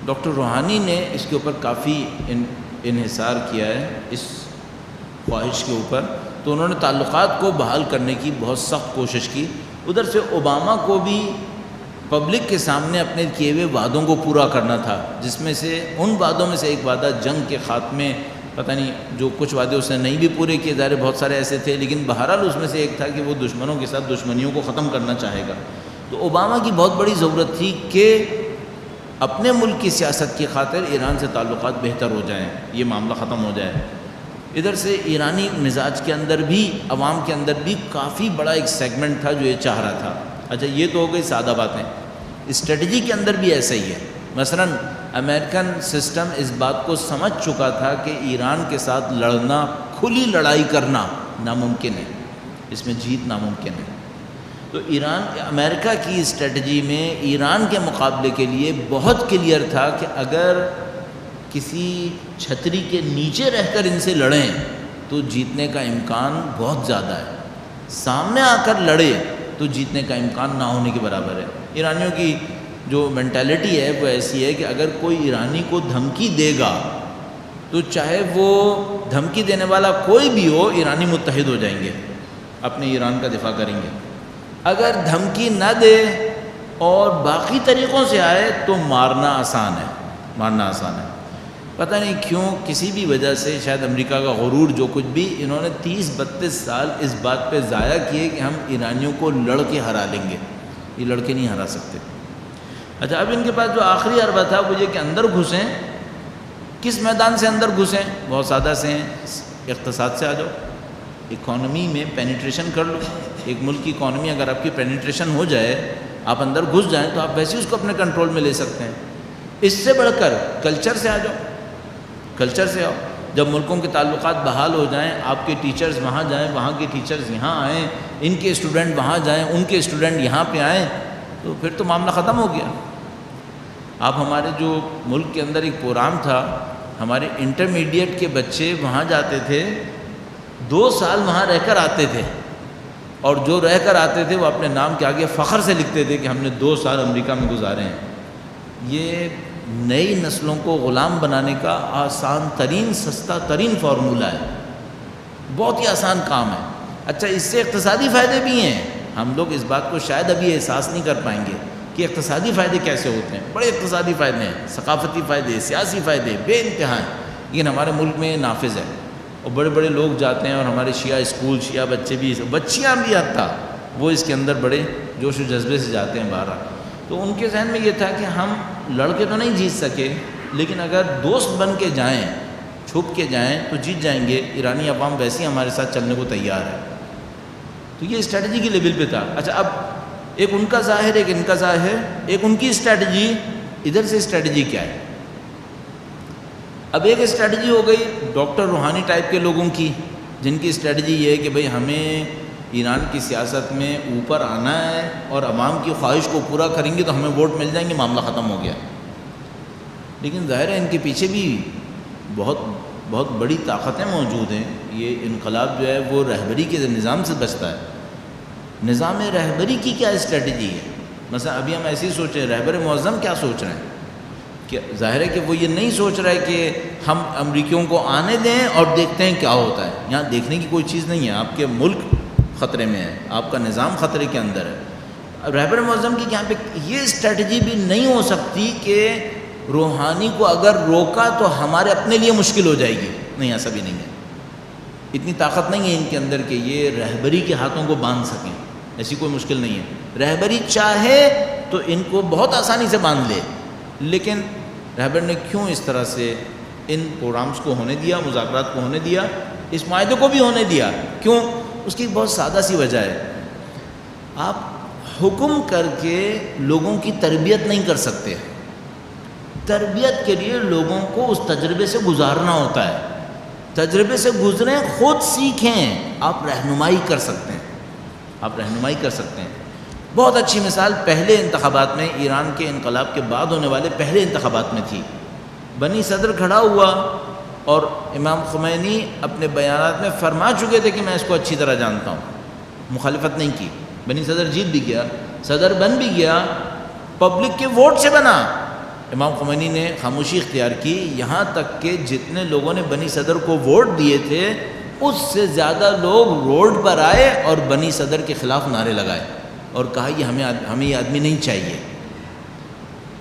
Speaker 1: ڈاکٹر روحانی نے اس کے اوپر کافی انحصار کیا ہے اس خواہش کے اوپر، تو انہوں نے تعلقات کو بحال کرنے کی بہت سخت کوشش کی۔ ادھر سے اوباما کو بھی پبلک کے سامنے اپنے کیے ہوئے وعدوں کو پورا کرنا تھا، جس میں سے ان وعدوں میں سے ایک وعدہ جنگ کے خاتمے، پتہ نہیں جو کچھ وعدے اس نے نہیں بھی پورے کیے، ظاہر بہت سارے ایسے تھے، لیکن بہرحال اس میں سے ایک تھا کہ وہ دشمنوں کے ساتھ دشمنیوں کو ختم کرنا چاہے گا۔ تو اوباما کی بہت بڑی ضرورت تھی کہ اپنے ملک کی سیاست کی خاطر ایران سے تعلقات بہتر ہو جائیں، یہ معاملہ ختم ہو جائے۔ ادھر سے ایرانی مزاج کے اندر بھی، عوام کے اندر بھی کافی بڑا ایک سیگمنٹ تھا جو یہ چاہ رہا تھا۔ اچھا یہ تو ہو گئی سادہ باتیں، اسٹریٹجی کے اندر بھی ایسا ہی ہے۔ مثلا امریکن سسٹم اس بات کو سمجھ چکا تھا کہ ایران کے ساتھ لڑنا، کھلی لڑائی کرنا ناممکن ہے، اس میں جیت ناممکن ہے۔ تو امریکہ کی اسٹریٹجی میں ایران کے مقابلے کے لیے بہت کلیئر تھا کہ اگر کسی چھتری کے نیچے رہ کر ان سے لڑیں تو جیتنے کا امکان بہت زیادہ ہے، سامنے آ کر لڑے تو جیتنے کا امکان نہ ہونے کے برابر ہے۔ ایرانیوں کی جو مینٹالٹی ہے وہ ایسی ہے کہ اگر کوئی ایرانی کو دھمکی دے گا تو چاہے وہ دھمکی دینے والا کوئی بھی ہو، ایرانی متحد ہو جائیں گے، اپنے ایران کا دفاع کریں گے۔ اگر دھمکی نہ دے اور باقی طریقوں سے آئے تو مارنا آسان ہے۔ پتہ نہیں کیوں، کسی بھی وجہ سے، شاید امریکہ کا غرور، جو کچھ بھی، انہوں نے 30-32 سال اس بات پہ ضائع کیے کہ ہم ایرانیوں کو لڑ کے ہرا لیں گے، یہ لڑکے نہیں ہرا سکتے۔ اچھا اب ان کے پاس جو آخری حربہ تھا وہ یہ کہ اندر گھسیں۔ کس میدان سے اندر گھسیں؟ بہت سادہ سے ہیں، اقتصاد سے آ جاؤ، اکانومی میں پینیٹریشن کر لو۔ ایک ملک کی اکانومی اگر آپ کی پینیٹریشن ہو جائے، آپ اندر گھس جائیں تو آپ ویسے ہی اس کو اپنے کنٹرول میں لے سکتے ہیں۔ اس سے بڑھ کر کلچر سے آ جاؤ، کلچر سے آؤ۔ جب ملکوں کے تعلقات بحال ہو جائیں، آپ کے ٹیچرز وہاں جائیں، وہاں کے ٹیچرز یہاں آئیں، ان کے اسٹوڈنٹ وہاں جائیں، ان کے اسٹوڈنٹ یہاں پہ آئیں، تو پھر تو معاملہ ختم ہو گیا۔ آپ ہمارے جو ملک کے اندر ایک پروگرام تھا، ہمارے انٹرمیڈیٹ کے بچے وہاں جاتے تھے، 2 سال وہاں رہ کر آتے تھے، اور جو رہ کر آتے تھے وہ اپنے نام کے آگے فخر سے لکھتے تھے کہ ہم نے 2 سال امریکہ میں گزارے ہیں۔ یہ نئی نسلوں کو غلام بنانے کا آسان ترین، سستا ترین فارمولہ ہے، بہت ہی آسان کام ہے۔ اچھا اس سے اقتصادی فائدے بھی ہیں، ہم لوگ اس بات کو شاید ابھی احساس نہیں کر پائیں گے کہ اقتصادی فائدے کیسے ہوتے ہیں۔ بڑے اقتصادی فائدے ہیں، ثقافتی فائدے، سیاسی فائدے بے انتہا ہیں، لیکن ہمارے ملک میں نافذ ہے۔ اور بڑے بڑے لوگ جاتے ہیں، اور ہمارے شیعہ اسکول، شیعہ بچے بھی، بچیاں بھی حتیٰ، وہ اس کے اندر بڑے جوش و جذبے سے جاتے ہیں باہر۔ تو ان کے ذہن میں یہ تھا کہ ہم لڑ کے تو نہیں جیت سکے، لیکن اگر دوست بن کے جائیں، چھپ کے جائیں تو جیت جائیں گے۔ ایرانی عوام ویسے ہی ہمارے ساتھ چلنے کو تیار ہے۔ تو یہ اسٹریٹجی کے لیول پہ تھا۔ اچھا اب ایک ان کا ظاہر، ایک ان کا ظاہر، ایک ان کی اسٹریٹجی، ادھر سے اسٹریٹجی کیا ہے؟ اب ایک اسٹریٹجی ہو گئی ڈاکٹر روحانی ٹائپ کے لوگوں کی، جن کی اسٹریٹجی یہ ہے کہ بھئی ہمیں ایران کی سیاست میں اوپر آنا ہے اور عوام کی خواہش کو پورا کریں گے تو ہمیں ووٹ مل جائیں گے، معاملہ ختم ہو گیا۔ لیکن ظاہر ہے ان کے پیچھے بھی بہت بڑی طاقتیں موجود ہیں۔ یہ انقلاب جو ہے وہ رہبری کے نظام سے بچتا ہے۔ نظام رہبری کی کیا اسٹریٹجی ہے؟ مثلا ابھی ہم ایسے ہی سوچ رہے ہیں، رہبر معظم کیا سوچ رہے ہیں؟ کہ ظاہر ہے کہ وہ یہ نہیں سوچ رہا ہے کہ ہم امریکیوں کو آنے دیں اور دیکھتے ہیں کیا ہوتا ہے۔ یہاں دیکھنے کی کوئی چیز نہیں ہے، آپ کے ملک خطرے میں ہے، آپ کا نظام خطرے کے اندر ہے۔ رہبر معظم کی یہاں پہ یہ اسٹریٹجی بھی نہیں ہو سکتی کہ روحانی کو اگر روکا تو ہمارے اپنے لیے مشکل ہو جائے گی، نہیں، ایسا بھی نہیں ہے۔ اتنی طاقت نہیں ہے ان کے اندر کہ یہ رہبری کے ہاتھوں کو باندھ سکیں، ایسی کوئی مشکل نہیں ہے۔ رہبری چاہے تو ان کو بہت آسانی سے باندھ لے، لیکن رہبر نے کیوں اس طرح سے ان پروگرامز کو ہونے دیا، مذاکرات کو ہونے دیا، اس معاہدے کو بھی ہونے دیا؟ کیوں؟ اس کی بہت سادہ سی وجہ ہے۔ آپ حکم کر کے لوگوں کی تربیت نہیں کر سکتے۔ تربیت کے لیے لوگوں کو اس تجربے سے گزارنا ہوتا ہے، تجربے سے گزریں، خود سیکھیں، آپ رہنمائی کر سکتے ہیں، آپ رہنمائی کر سکتے ہیں۔ بہت اچھی مثال پہلے انتخابات میں، ایران کے انقلاب کے بعد ہونے والے پہلے انتخابات میں تھی۔ بنی صدر کھڑا ہوا اور امام خمینی اپنے بیانات میں فرما چکے تھے کہ میں اس کو اچھی طرح جانتا ہوں، مخالفت نہیں کی۔ بنی صدر جیت بھی گیا، صدر بن بھی گیا، پبلک کے ووٹ سے بنا، امام خمینی نے خاموشی اختیار کی، یہاں تک کہ جتنے لوگوں نے بنی صدر کو ووٹ دیے تھے اس سے زیادہ لوگ روڈ پر آئے اور بنی صدر کے خلاف نعرے لگائے اور کہا یہ ہمیں یہ آدمی نہیں چاہیے۔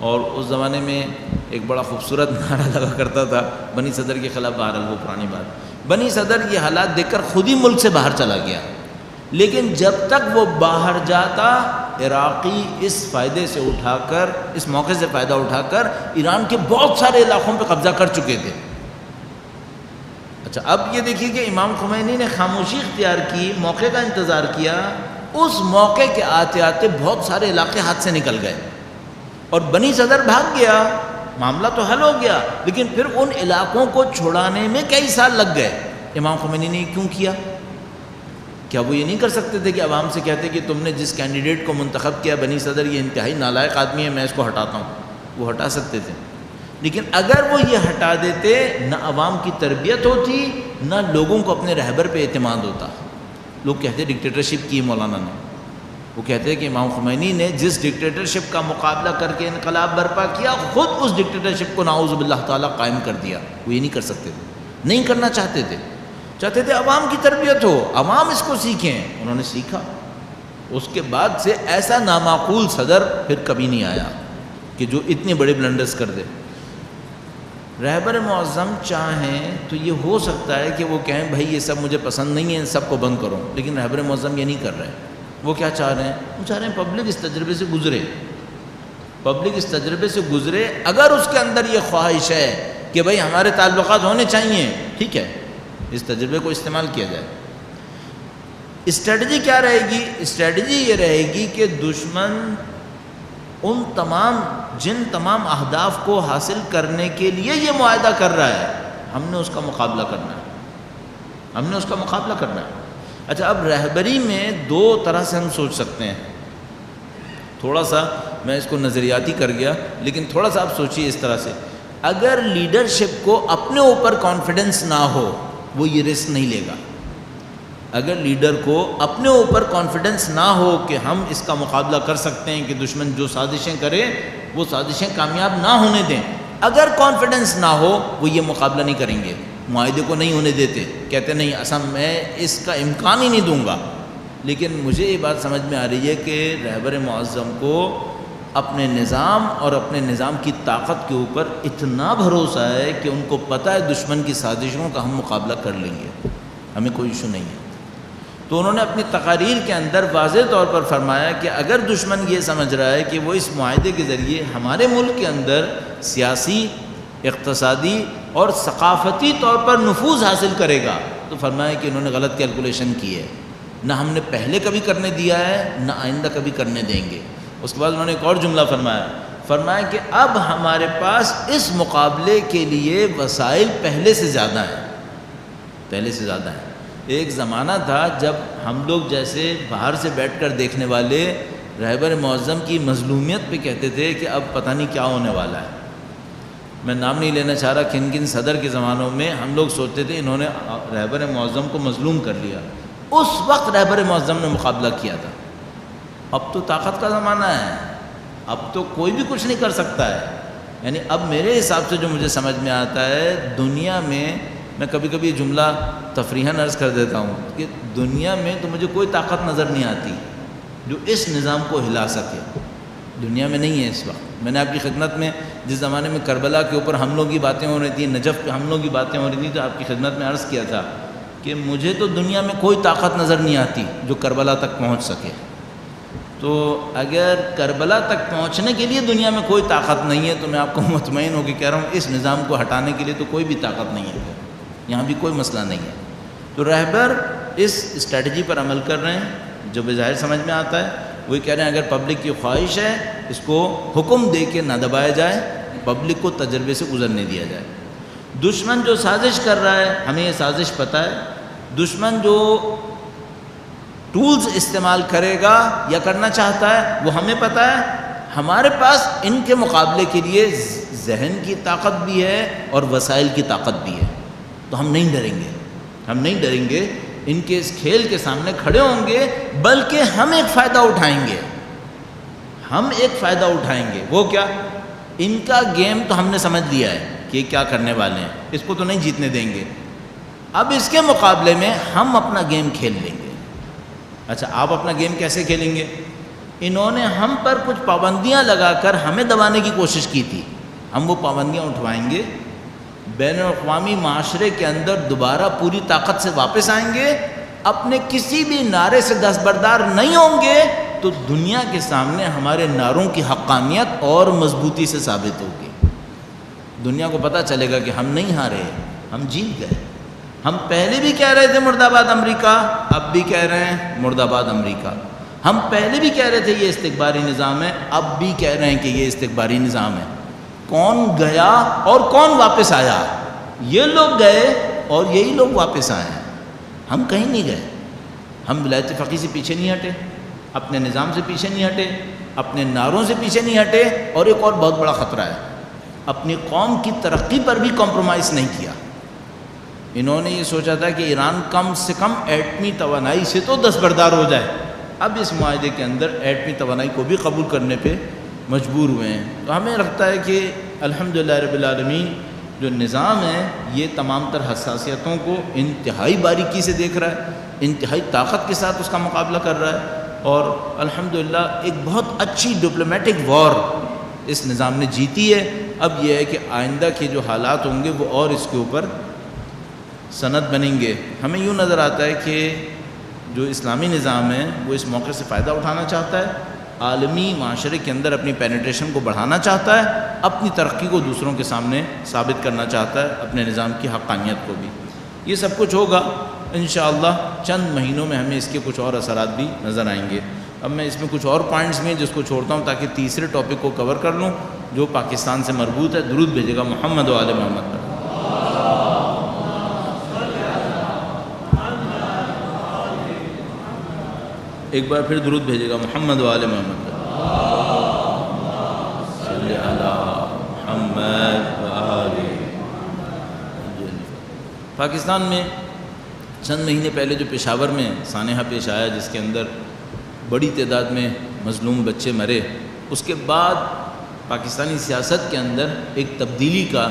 Speaker 1: اور اس زمانے میں ایک بڑا خوبصورت نعرہ لگا کرتا تھا بنی صدر کے خلاف، بہرحال وہ پرانی بات، بنی صدر یہ حالات دیکھ کر خود ہی ملک سے باہر چلا گیا، لیکن جب تک وہ باہر جاتا عراقی اس فائدے سے اٹھا کر، اس موقع سے فائدہ اٹھا کر ایران کے بہت سارے علاقوں پہ قبضہ کر چکے تھے۔ اچھا اب یہ دیکھیے کہ امام خمینی نے خاموشی اختیار کی، موقع کا انتظار کیا، اس موقع کے آتے آتے بہت سارے علاقے ہاتھ سے نکل گئے اور بنی صدر بھاگ گیا، معاملہ تو حل ہو گیا، لیکن پھر ان علاقوں کو چھڑانے میں کئی سال لگ گئے۔ امام خمینی نے کیوں کیا؟ کیا وہ یہ نہیں کر سکتے تھے کہ عوام سے کہتے کہ تم نے جس کینڈیڈیٹ کو منتخب کیا بنی صدر یہ انتہائی نالائق آدمی ہے، میں اس کو ہٹاتا ہوں؟ وہ ہٹا سکتے تھے، لیکن اگر وہ یہ ہٹا دیتے نہ عوام کی تربیت ہوتی نہ لوگوں کو اپنے رہبر پہ اعتماد ہوتا۔ لوگ کہتے ڈکٹیٹرشپ کی مولانا نے، وہ کہتے ہیں کہ امام خمینی نے جس ڈکٹیٹرشپ کا مقابلہ کر کے انقلاب برپا کیا خود اس ڈکٹیٹرشپ کو نعوذ باللہ تعالیٰ قائم کر دیا۔ وہ یہ نہیں کر سکتے تھے، نہیں کرنا چاہتے تھے، چاہتے تھے عوام کی تربیت ہو، عوام اس کو سیکھیں، انہوں نے سیکھا۔ اس کے بعد سے ایسا نامعقول صدر پھر کبھی نہیں آیا کہ جو اتنے بڑے بلنڈرز کر دے۔ رہبر معظم چاہیں تو یہ ہو سکتا ہے کہ وہ کہیں بھائی یہ سب مجھے پسند نہیں ہے، ان سب کو بند کرو، لیکن رہبر معظم یہ نہیں کر رہے۔ وہ کیا چاہ رہے ہیں؟ وہ چاہ رہے ہیں پبلک اس تجربے سے گزرے، پبلک اس تجربے سے گزرے۔ اگر اس کے اندر یہ خواہش ہے کہ بھائی ہمارے تعلقات ہونے چاہیے، ٹھیک ہے، اس تجربے کو استعمال کیا جائے۔ اسٹریٹجی کیا رہے گی؟ اسٹریٹجی یہ رہے گی کہ دشمن ان جن تمام اہداف کو حاصل کرنے کے لیے یہ معاہدہ کر رہا ہے، ہم نے اس کا مقابلہ کرنا ہے، ہم نے اس کا مقابلہ کرنا ہے۔ اچھا اب رہبری میں دو طرح سے ہم سوچ سکتے ہیں، تھوڑا سا میں اس کو نظریاتی کر گیا، لیکن تھوڑا سا آپ سوچیے اس طرح سے، اگر لیڈرشپ کو اپنے اوپر کانفیڈنس نہ ہو وہ یہ رسک نہیں لے گا۔ اگر لیڈر کو اپنے اوپر کانفیڈنس نہ ہو کہ ہم اس کا مقابلہ کر سکتے ہیں، کہ دشمن جو سازشیں کرے وہ سازشیں کامیاب نہ ہونے دیں، اگر کانفیڈنس نہ ہو وہ یہ مقابلہ نہیں کریں گے، معاہدے کو نہیں ہونے دیتے، کہتے نہیں اصلا میں اس کا امکان ہی نہیں دوں گا۔ لیکن مجھے یہ بات سمجھ میں آ رہی ہے کہ رہبر معظم کو اپنے نظام اور اپنے نظام کی طاقت کے اوپر اتنا بھروسہ ہے کہ ان کو پتہ ہے دشمن کی سازشوں کا ہم مقابلہ کر لیں گے، ہمیں کوئی ایشو نہیں ہے۔ تو انہوں نے اپنی تقاریر کے اندر واضح طور پر فرمایا کہ اگر دشمن یہ سمجھ رہا ہے کہ وہ اس معاہدے کے ذریعے ہمارے ملک کے اندر سیاسی، اقتصادی اور ثقافتی طور پر نفوذ حاصل کرے گا، تو فرمایا کہ انہوں نے غلط کیلکولیشن کی ہے، نہ ہم نے پہلے کبھی کرنے دیا ہے نہ آئندہ کبھی کرنے دیں گے۔ اس کے بعد انہوں نے ایک اور جملہ فرمایا کہ اب ہمارے پاس اس مقابلے کے لیے وسائل پہلے سے زیادہ ہیں، پہلے سے زیادہ ہیں۔ ایک زمانہ تھا جب ہم لوگ جیسے باہر سے بیٹھ کر دیکھنے والے رہبر معظم کی مظلومیت پہ کہتے تھے کہ اب پتہ نہیں کیا ہونے والا ہے۔ میں نام نہیں لینا چاہ رہا، کن صدر کے زمانوں میں ہم لوگ سوچتے تھے انہوں نے رہبر معظم کو مظلوم کر لیا، اس وقت رہبر معظم نے مقابلہ کیا تھا۔ اب تو طاقت کا زمانہ ہے، اب تو کوئی بھی کچھ نہیں کر سکتا ہے۔ یعنی اب میرے حساب سے جو مجھے سمجھ میں آتا ہے، دنیا میں میں کبھی کبھی یہ جملہ تفریحاً عرض کر دیتا ہوں کہ دنیا میں تو مجھے کوئی طاقت نظر نہیں آتی جو اس نظام کو ہلا سکے، دنیا میں نہیں ہے اس وقت۔ میں نے آپ کی خدمت میں جس زمانے میں کربلا کے اوپر حملوں کی باتیں ہو رہی تھیں، نجف پہ حملوں کی باتیں ہو رہی تھیں، تو آپ کی خدمت میں عرض کیا تھا کہ مجھے تو دنیا میں کوئی طاقت نظر نہیں آتی جو کربلا تک پہنچ سکے۔ تو اگر کربلا تک پہنچنے کے لیے دنیا میں کوئی طاقت نہیں ہے تو میں آپ کو مطمئن ہو کے کہہ رہا ہوں اس نظام کو ہٹانے کے لیے تو کوئی بھی طاقت نہیں ہے، یہاں بھی کوئی مسئلہ نہیں ہے۔ تو رہبر اس اسٹریٹجی پر عمل کر رہے ہیں جو بظاہر سمجھ میں آتا ہے، وہی کہہ رہے ہیں اگر پبلک کی خواہش ہے اس کو حکم دے کے نہ دبایا جائے، پبلک کو تجربے سے گزرنے دیا جائے۔ دشمن جو سازش کر رہا ہے ہمیں یہ سازش پتہ ہے، دشمن جو ٹولز استعمال کرے گا یا کرنا چاہتا ہے وہ ہمیں پتہ ہے، ہمارے پاس ان کے مقابلے کے لیے ذہن کی طاقت بھی ہے اور وسائل کی طاقت بھی ہے، تو ہم نہیں ڈریں گے، ہم نہیں ڈریں گے، ان کے اس کھیل کے سامنے کھڑے ہوں گے، بلکہ ہم ایک فائدہ اٹھائیں گے، ہم ایک فائدہ اٹھائیں گے۔ وہ کیا؟ ان کا گیم تو ہم نے سمجھ لیا ہے کہ یہ کیا کرنے والے ہیں، اس کو تو نہیں جیتنے دیں گے، اب اس کے مقابلے میں ہم اپنا گیم کھیل لیں گے۔ اچھا آپ اپنا گیم کیسے کھیلیں گے؟ انہوں نے ہم پر کچھ پابندیاں لگا کر ہمیں دبانے کی کوشش کی تھی، ہم وہ پابندیاں اٹھوائیں گے، بین الاقوامی معاشرے کے اندر دوبارہ پوری طاقت سے واپس آئیں گے، اپنے کسی بھی نعرے سے دستبردار نہیں ہوں گے تو دنیا کے سامنے ہمارے نعروں کی حقانیت اور مضبوطی سے ثابت ہوگی۔ دنیا کو پتہ چلے گا کہ ہم نہیں ہارے، ہم جیت گئے۔ ہم پہلے بھی کہہ رہے تھے مرد آباد امریکہ، اب بھی کہہ رہے ہیں مرد آباد امریکہ۔ ہم پہلے بھی کہہ رہے تھے یہ استکباری نظام ہے، اب بھی کہہ رہے ہیں کہ یہ استکباری نظام ہے۔ کون گیا اور کون واپس آیا؟ یہ لوگ گئے اور یہی لوگ واپس آئے ہیں، ہم کہیں نہیں گئے۔ ہم ولایت فقیہ سے پیچھے نہیں ہٹے، اپنے نظام سے پیچھے نہیں ہٹے، اپنے نعروں سے پیچھے نہیں ہٹے، اور ایک اور بہت بڑا خطرہ ہے، اپنی قوم کی ترقی پر بھی کمپرومائز نہیں کیا۔ انہوں نے یہ سوچا تھا کہ ایران کم سے کم ایٹمی توانائی سے تو دستبردار ہو جائے، اب اس معاہدے کے اندر ایٹمی توانائی کو بھی قبول کرنے پہ مجبور ہوئے ہیں۔ تو ہمیں لگتا ہے کہ الحمدللہ رب العالمین جو نظام ہے یہ تمام تر حساسیتوں کو انتہائی باریکی سے دیکھ رہا ہے، انتہائی طاقت کے ساتھ اس کا مقابلہ کر رہا ہے، اور الحمدللہ ایک بہت اچھی ڈپلومیٹک وار اس نظام نے جیتی ہے۔ اب یہ ہے کہ آئندہ کے جو حالات ہوں گے وہ اور اس کے اوپر سند بنیں گے۔ ہمیں یوں نظر آتا ہے کہ جو اسلامی نظام ہے وہ اس موقع سے فائدہ اٹھانا چاہتا ہے، عالمی معاشرے کے اندر اپنی پینیٹریشن کو بڑھانا چاہتا ہے، اپنی ترقی کو دوسروں کے سامنے ثابت کرنا چاہتا ہے، اپنے نظام کی حقانیت کو بھی۔ یہ سب کچھ ہوگا انشاءاللہ، چند مہینوں میں ہمیں اس کے کچھ اور اثرات بھی نظر آئیں گے۔ اب میں اس میں کچھ اور پوائنٹس میں جس کو چھوڑتا ہوں تاکہ تیسرے ٹاپک کو کور کر لوں جو پاکستان سے مربوط ہے۔ درود بھیجے گا محمد و آل محمد پر۔ ایک بار پھر درود بھیجے گا محمد و آل محمد پر۔ صلی علی محمد و آل۔ پاکستان میں چند مہینے پہلے جو پشاور میں سانحہ پیش آیا جس کے اندر بڑی تعداد میں مظلوم بچے مرے، اس کے بعد پاکستانی سیاست کے اندر ایک تبدیلی کا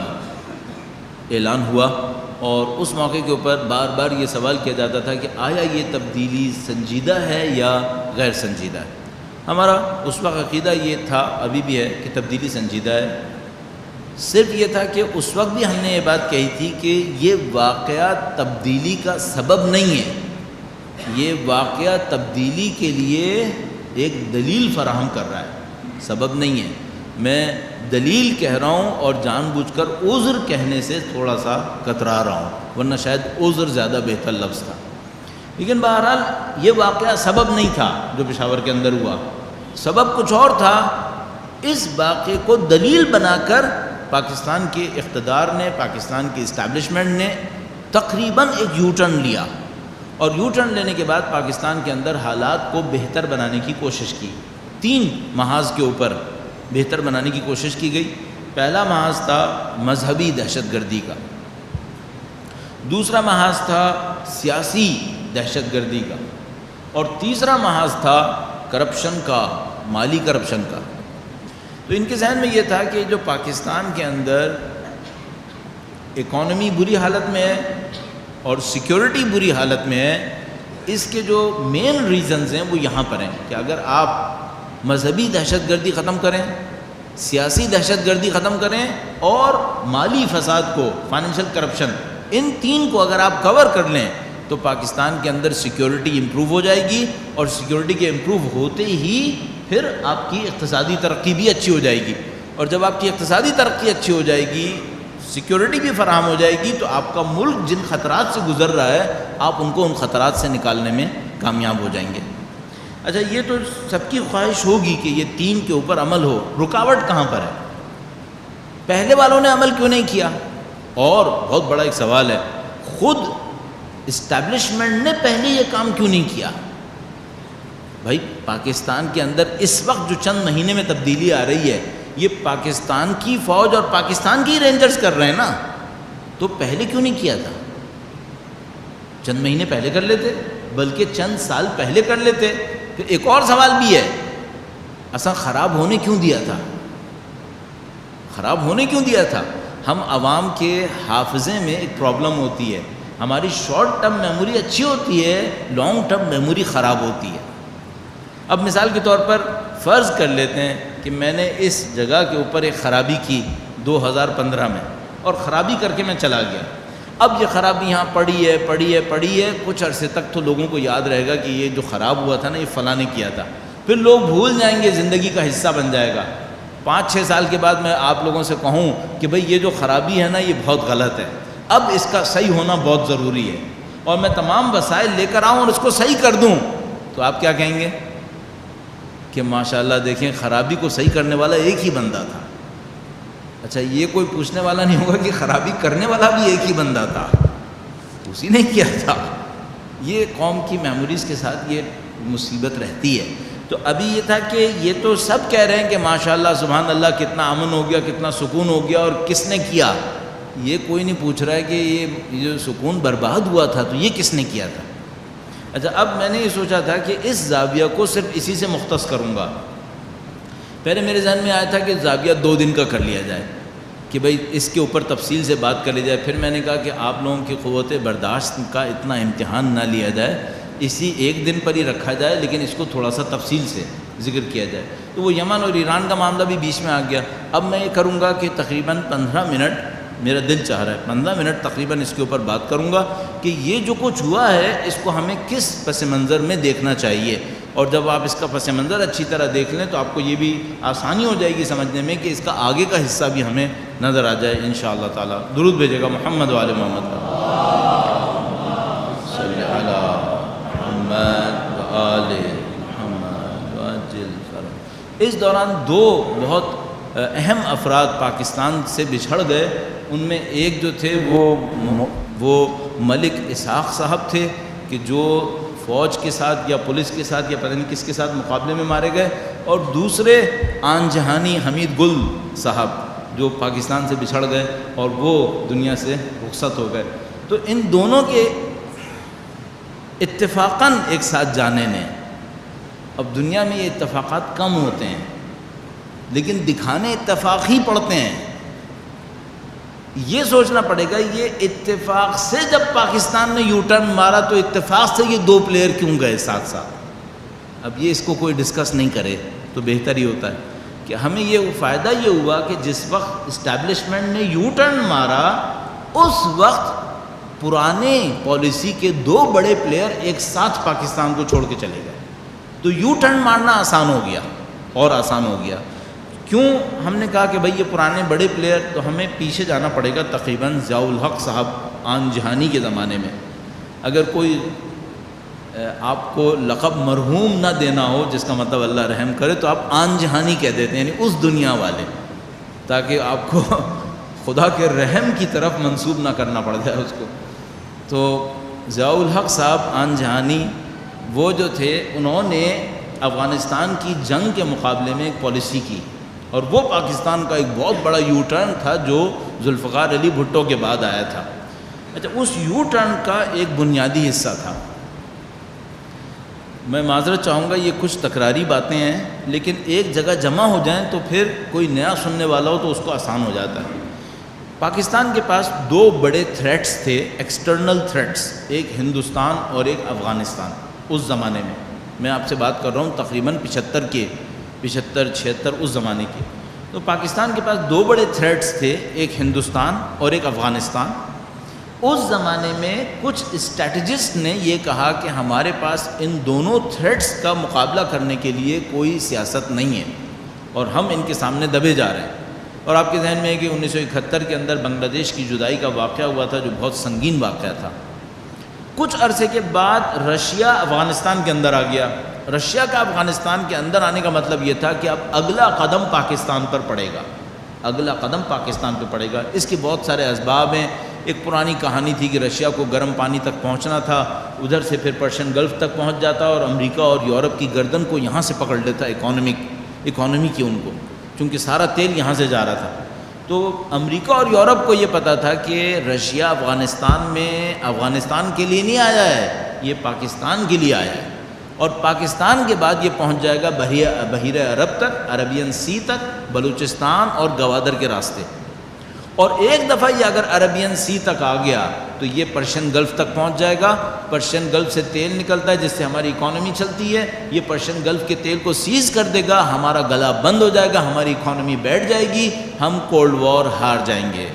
Speaker 1: اعلان ہوا، اور اس موقع کے اوپر بار بار یہ سوال کیا جاتا تھا کہ آیا یہ تبدیلی سنجیدہ ہے یا غیر سنجیدہ ہے۔ ہمارا اس وقت عقیدہ یہ تھا، ابھی بھی ہے، کہ تبدیلی سنجیدہ ہے۔ صرف یہ تھا کہ اس وقت بھی ہم نے یہ بات کہی تھی کہ یہ واقعہ تبدیلی کا سبب نہیں ہے، یہ واقعہ تبدیلی کے لیے ایک دلیل فراہم کر رہا ہے، سبب نہیں ہے۔ میں دلیل کہہ رہا ہوں اور جان بوجھ کر عذر کہنے سے تھوڑا سا کترا رہا ہوں، ورنہ شاید عذر زیادہ بہتر لفظ تھا۔ لیکن بہرحال یہ واقعہ سبب نہیں تھا جو پشاور کے اندر ہوا، سبب کچھ اور تھا۔ اس واقعے کو دلیل بنا کر پاکستان کے اقتدار نے، پاکستان کی اسٹیبلشمنٹ نے تقریباً ایک یو ٹرن لیا، اور یو ٹرن لینے کے بعد پاکستان کے اندر حالات کو بہتر بنانے کی کوشش کی۔ 3 محاذ کے اوپر بہتر بنانے کی کوشش کی گئی۔ پہلا محاذ تھا مذہبی دہشت گردی کا، دوسرا محاذ تھا سیاسی دہشت گردی کا، اور تیسرا محاذ تھا کرپشن کا، مالی کرپشن کا۔ تو ان کے ذہن میں یہ تھا کہ جو پاکستان کے اندر اکانومی بری حالت میں ہے اور سیکیورٹی بری حالت میں ہے، اس کے جو مین ریزنز ہیں وہ یہاں پر ہیں کہ اگر آپ مذہبی دہشت گردی ختم کریں، سیاسی دہشت گردی ختم کریں، اور مالی فساد کو، فائنینشیل کرپشن، ان 3 کو اگر آپ کور کر لیں تو پاکستان کے اندر سیکیورٹی امپروو ہو جائے گی، اور سیکیورٹی کے امپروو ہوتے ہی پھر آپ کی اقتصادی ترقی بھی اچھی ہو جائے گی، اور جب آپ کی اقتصادی ترقی اچھی ہو جائے گی، سیکیورٹی بھی فراہم ہو جائے گی، تو آپ کا ملک جن خطرات سے گزر رہا ہے آپ ان کو ان خطرات سے نکالنے میں کامیاب ہو جائیں گے۔ اچھا، یہ تو سب کی خواہش ہوگی کہ یہ 3 کے اوپر عمل ہو، رکاوٹ کہاں پر ہے؟ پہلے والوں نے عمل کیوں نہیں کیا؟ اور بہت بڑا ایک سوال ہے، خود اسٹیبلشمنٹ نے پہلے یہ کام کیوں نہیں کیا؟ بھائی پاکستان کے اندر اس وقت جو چند مہینے میں تبدیلی آ رہی ہے، یہ پاکستان کی فوج اور پاکستان کی رینجرز کر رہے ہیں نا، تو پہلے کیوں نہیں کیا تھا؟ چند مہینے پہلے کر لیتے، بلکہ چند سال پہلے کر لیتے۔ پھر ایک اور سوال بھی ہے، اصلا خراب ہونے کیوں دیا تھا؟ خراب ہونے کیوں دیا تھا؟ ہم عوام کے حافظے میں ایک پرابلم ہوتی ہے، ہماری شارٹ ٹرم میموری اچھی ہوتی ہے، لانگ ٹرم میموری خراب ہوتی ہے۔ اب مثال کے طور پر فرض کر لیتے ہیں کہ میں نے اس جگہ کے اوپر ایک خرابی کی 2015 میں، اور خرابی کر کے میں چلا گیا۔ اب یہ خرابی یہاں پڑی ہے، کچھ عرصے تک تو لوگوں کو یاد رہے گا کہ یہ جو خراب ہوا تھا نا، یہ فلاں نے کیا تھا، پھر لوگ بھول جائیں گے، زندگی کا حصہ بن جائے گا۔ 5-6 سال کے بعد میں آپ لوگوں سے کہوں کہ بھئی یہ جو خرابی ہے نا، یہ بہت غلط ہے، اب اس کا صحیح ہونا بہت ضروری ہے، اور میں تمام وسائل لے کر آؤں اور اس کو صحیح کر دوں، تو آپ کیا کہیں گے؟ کہ ماشاءاللہ دیکھیں خرابی کو صحیح کرنے والا ایک ہی بندہ تھا۔ اچھا، یہ کوئی پوچھنے والا نہیں ہوگا کہ خرابی کرنے والا بھی ایک ہی بندہ تھا، اسی نے کیا تھا۔ یہ قوم کی میموریز کے ساتھ یہ مصیبت رہتی ہے۔ تو ابھی یہ تھا کہ یہ تو سب کہہ رہے ہیں کہ ماشاءاللہ سبحان اللہ کتنا امن ہو گیا، کتنا سکون ہو گیا، اور کس نے کیا؟ یہ کوئی نہیں پوچھ رہا ہے کہ یہ جو سکون برباد ہوا تھا تو یہ کس نے کیا تھا۔ اچھا، اب میں نے یہ سوچا تھا کہ اس زاویہ کو صرف اسی سے مختص کروں گا۔ پہلے میرے ذہن میں آیا تھا کہ زاویہ 2 دن کا کر لیا جائے، کہ بھئی اس کے اوپر تفصیل سے بات کر لی جائے۔ پھر میں نے کہا کہ آپ لوگوں کی قوت برداشت کا اتنا امتحان نہ لیا جائے، اسی 1 دن پر ہی رکھا جائے، لیکن اس کو تھوڑا سا تفصیل سے ذکر کیا جائے۔ تو وہ یمن اور ایران کا معاملہ بھی بیچ میں آ گیا۔ اب میں یہ کروں گا کہ تقریباً 15 منٹ، میرا دل چاہ رہا ہے 15 منٹ تقریباً اس کے اوپر بات کروں گا کہ یہ جو کچھ ہوا ہے اس کو ہمیں کس پس منظر میں دیکھنا چاہیے، اور جب آپ اس کا پس منظر اچھی طرح دیکھ لیں تو آپ کو یہ بھی آسانی ہو جائے گی سمجھنے میں کہ اس کا آگے کا حصہ بھی ہمیں نظر آ جائے انشاءاللہ تعالی۔ درود بھیجے گا محمد و آل محمد صلی علی محمد و آل محمد وعجل فرج۔ اس دوران 2 بہت اہم افراد پاکستان سے بچھڑ گئے۔ ان میں ایک جو تھے وہ ملک اسحاق صاحب تھے کہ جو فوج کے ساتھ یا پولیس کے ساتھ یا پتہ نہیں کس کے ساتھ مقابلے میں مارے گئے، اور دوسرے آن جہانی حمید گل صاحب جو پاکستان سے بچھڑ گئے اور وہ دنیا سے رخصت ہو گئے۔ تو ان دونوں کے اتفاقاً ایک ساتھ جانے نے، اب دنیا میں یہ اتفاقات کم ہوتے ہیں لیکن دکھانے اتفاق ہی پڑتے ہیں۔ یہ سوچنا پڑے گا یہ اتفاق سے جب پاکستان نے یو ٹرن مارا تو اتفاق سے یہ 2 پلیئر کیوں گئے ساتھ ساتھ؟ اب یہ اس کو کوئی ڈسکس نہیں کرے تو بہتر ہی ہوتا ہے کہ ہمیں یہ فائدہ یہ ہوا کہ جس وقت اسٹیبلشمنٹ نے یو ٹرن مارا اس وقت پرانے پالیسی کے 2 بڑے پلیئر ایک ساتھ پاکستان کو چھوڑ کے چلے گئے، تو یو ٹرن مارنا آسان ہو گیا اور آسان ہو گیا۔ کیوں؟ ہم نے کہا کہ بھئی یہ پرانے بڑے پلیئر، تو ہمیں پیچھے جانا پڑے گا تقریباً ضیاء الحق صاحب آن جہانی کے زمانے میں۔ اگر کوئی آپ کو لقب مرحوم نہ دینا ہو جس کا مطلب اللہ رحم کرے تو آپ آن جہانی کہہ دیتے ہیں، یعنی اس دنیا والے، تاکہ آپ کو خدا کے رحم کی طرف منسوب نہ کرنا پڑ جائے اس کو۔ تو ضیاء الحق صاحب آن جہانی وہ جو تھے، انہوں نے افغانستان کی جنگ کے مقابلے میں ایک پالیسی کی، اور وہ پاکستان کا ایک بہت بڑا یو ٹرن تھا جو ذوالفقار علی بھٹو کے بعد آیا تھا۔ اچھا، اس یو ٹرن کا ایک بنیادی حصہ تھا، میں معذرت چاہوں گا یہ کچھ تکراری باتیں ہیں لیکن ایک جگہ جمع ہو جائیں تو پھر کوئی نیا سننے والا ہو تو اس کو آسان ہو جاتا ہے۔ پاکستان کے پاس 2 بڑے تھریٹس تھے، ایکسٹرنل تھریٹس، ایک ہندوستان اور ایک افغانستان۔ اس زمانے میں آپ سے بات کر رہا ہوں تقریباً 75-76 اس زمانے کے۔ تو پاکستان کے پاس 2 بڑے تھریٹس تھے، ایک ہندوستان اور ایک افغانستان۔ اس زمانے میں کچھ اسٹریٹجسٹ نے یہ کہا کہ ہمارے پاس ان دونوں تھریٹس کا مقابلہ کرنے کے لیے کوئی سیاست نہیں ہے اور ہم ان کے سامنے دبے جا رہے ہیں۔ اور آپ کے ذہن میں ہے کہ 1971 کے اندر بنگلہ دیش کی جدائی کا واقعہ ہوا تھا جو بہت سنگین واقعہ تھا۔ کچھ عرصے کے بعد رشیا افغانستان کے اندر آ گیا۔ رشیا کا افغانستان کے اندر آنے کا مطلب یہ تھا کہ اب اگلا قدم پاکستان پر پڑے گا، اگلا قدم پاکستان پہ پڑے گا۔ اس کے بہت سارے اسباب ہیں۔ ایک پرانی کہانی تھی کہ رشیا کو گرم پانی تک پہنچنا تھا، ادھر سے پھر پرشین گلف تک پہنچ جاتا اور امریکہ اور یورپ کی گردن کو یہاں سے پکڑ لیتا، اکانومی کی ان کو، چونکہ سارا تیل یہاں سے جا رہا تھا۔ تو امریکہ اور یورپ کو یہ پتا تھا کہ رشیا افغانستان کے لیے نہیں آیا ہے، یہ پاکستان کے لیے آیا ہے، اور پاکستان کے بعد یہ پہنچ جائے گا بحیرہ عرب تک، عربین سی تک، بلوچستان اور گوادر کے راستے، اور ایک دفعہ یہ اگر عربین سی تک آ گیا تو یہ پرشین گلف تک پہنچ جائے گا۔ پرشین گلف سے تیل نکلتا ہے جس سے ہماری اکانومی چلتی ہے، یہ پرشین گلف کے تیل کو سیز کر دے گا، ہمارا گلا بند ہو جائے گا، ہماری اکانومی بیٹھ جائے گی، ہم کولڈ وار ہار جائیں گے،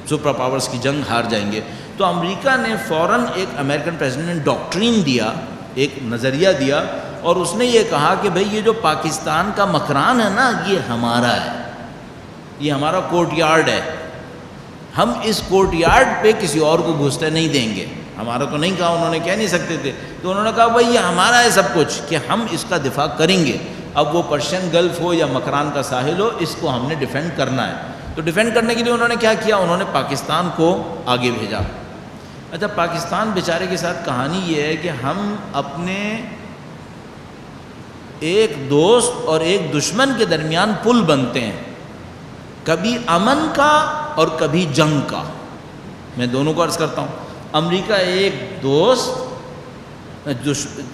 Speaker 1: سپر پاورز کی جنگ ہار جائیں گے۔ تو امریکہ نے فوراً ایک امریکن پریزیڈنٹ نے ڈاکٹرین دیا، ایک نظریہ دیا، اور اس نے یہ کہا کہ بھئی یہ جو پاکستان کا مکران ہے نا، یہ ہمارا ہے، یہ ہمارا کورٹ یارڈ ہے، ہم اس کورٹ یارڈ پہ کسی اور کو گھسنے نہیں دیں گے۔ ہمارا تو نہیں کہا، انہوں نے کہہ نہیں سکتے تھے، تو انہوں نے کہا بھئی یہ ہمارا ہے سب کچھ، کہ ہم اس کا دفاع کریں گے، اب وہ پرشین گلف ہو یا مکران کا ساحل ہو، اس کو ہم نے ڈیفینڈ کرنا ہے۔ تو ڈیفینڈ کرنے کے لیے انہوں نے کیا کیا؟ انہوں نے پاکستان کو آگے بھیجا۔ اچھا، پاکستان بیچارے کے ساتھ کہانی یہ ہے کہ ہم اپنے ایک دوست اور ایک دشمن کے درمیان پل بنتے ہیں، کبھی امن کا اور کبھی جنگ کا۔ میں دونوں کو عرض کرتا ہوں، امریکہ ایک دوست،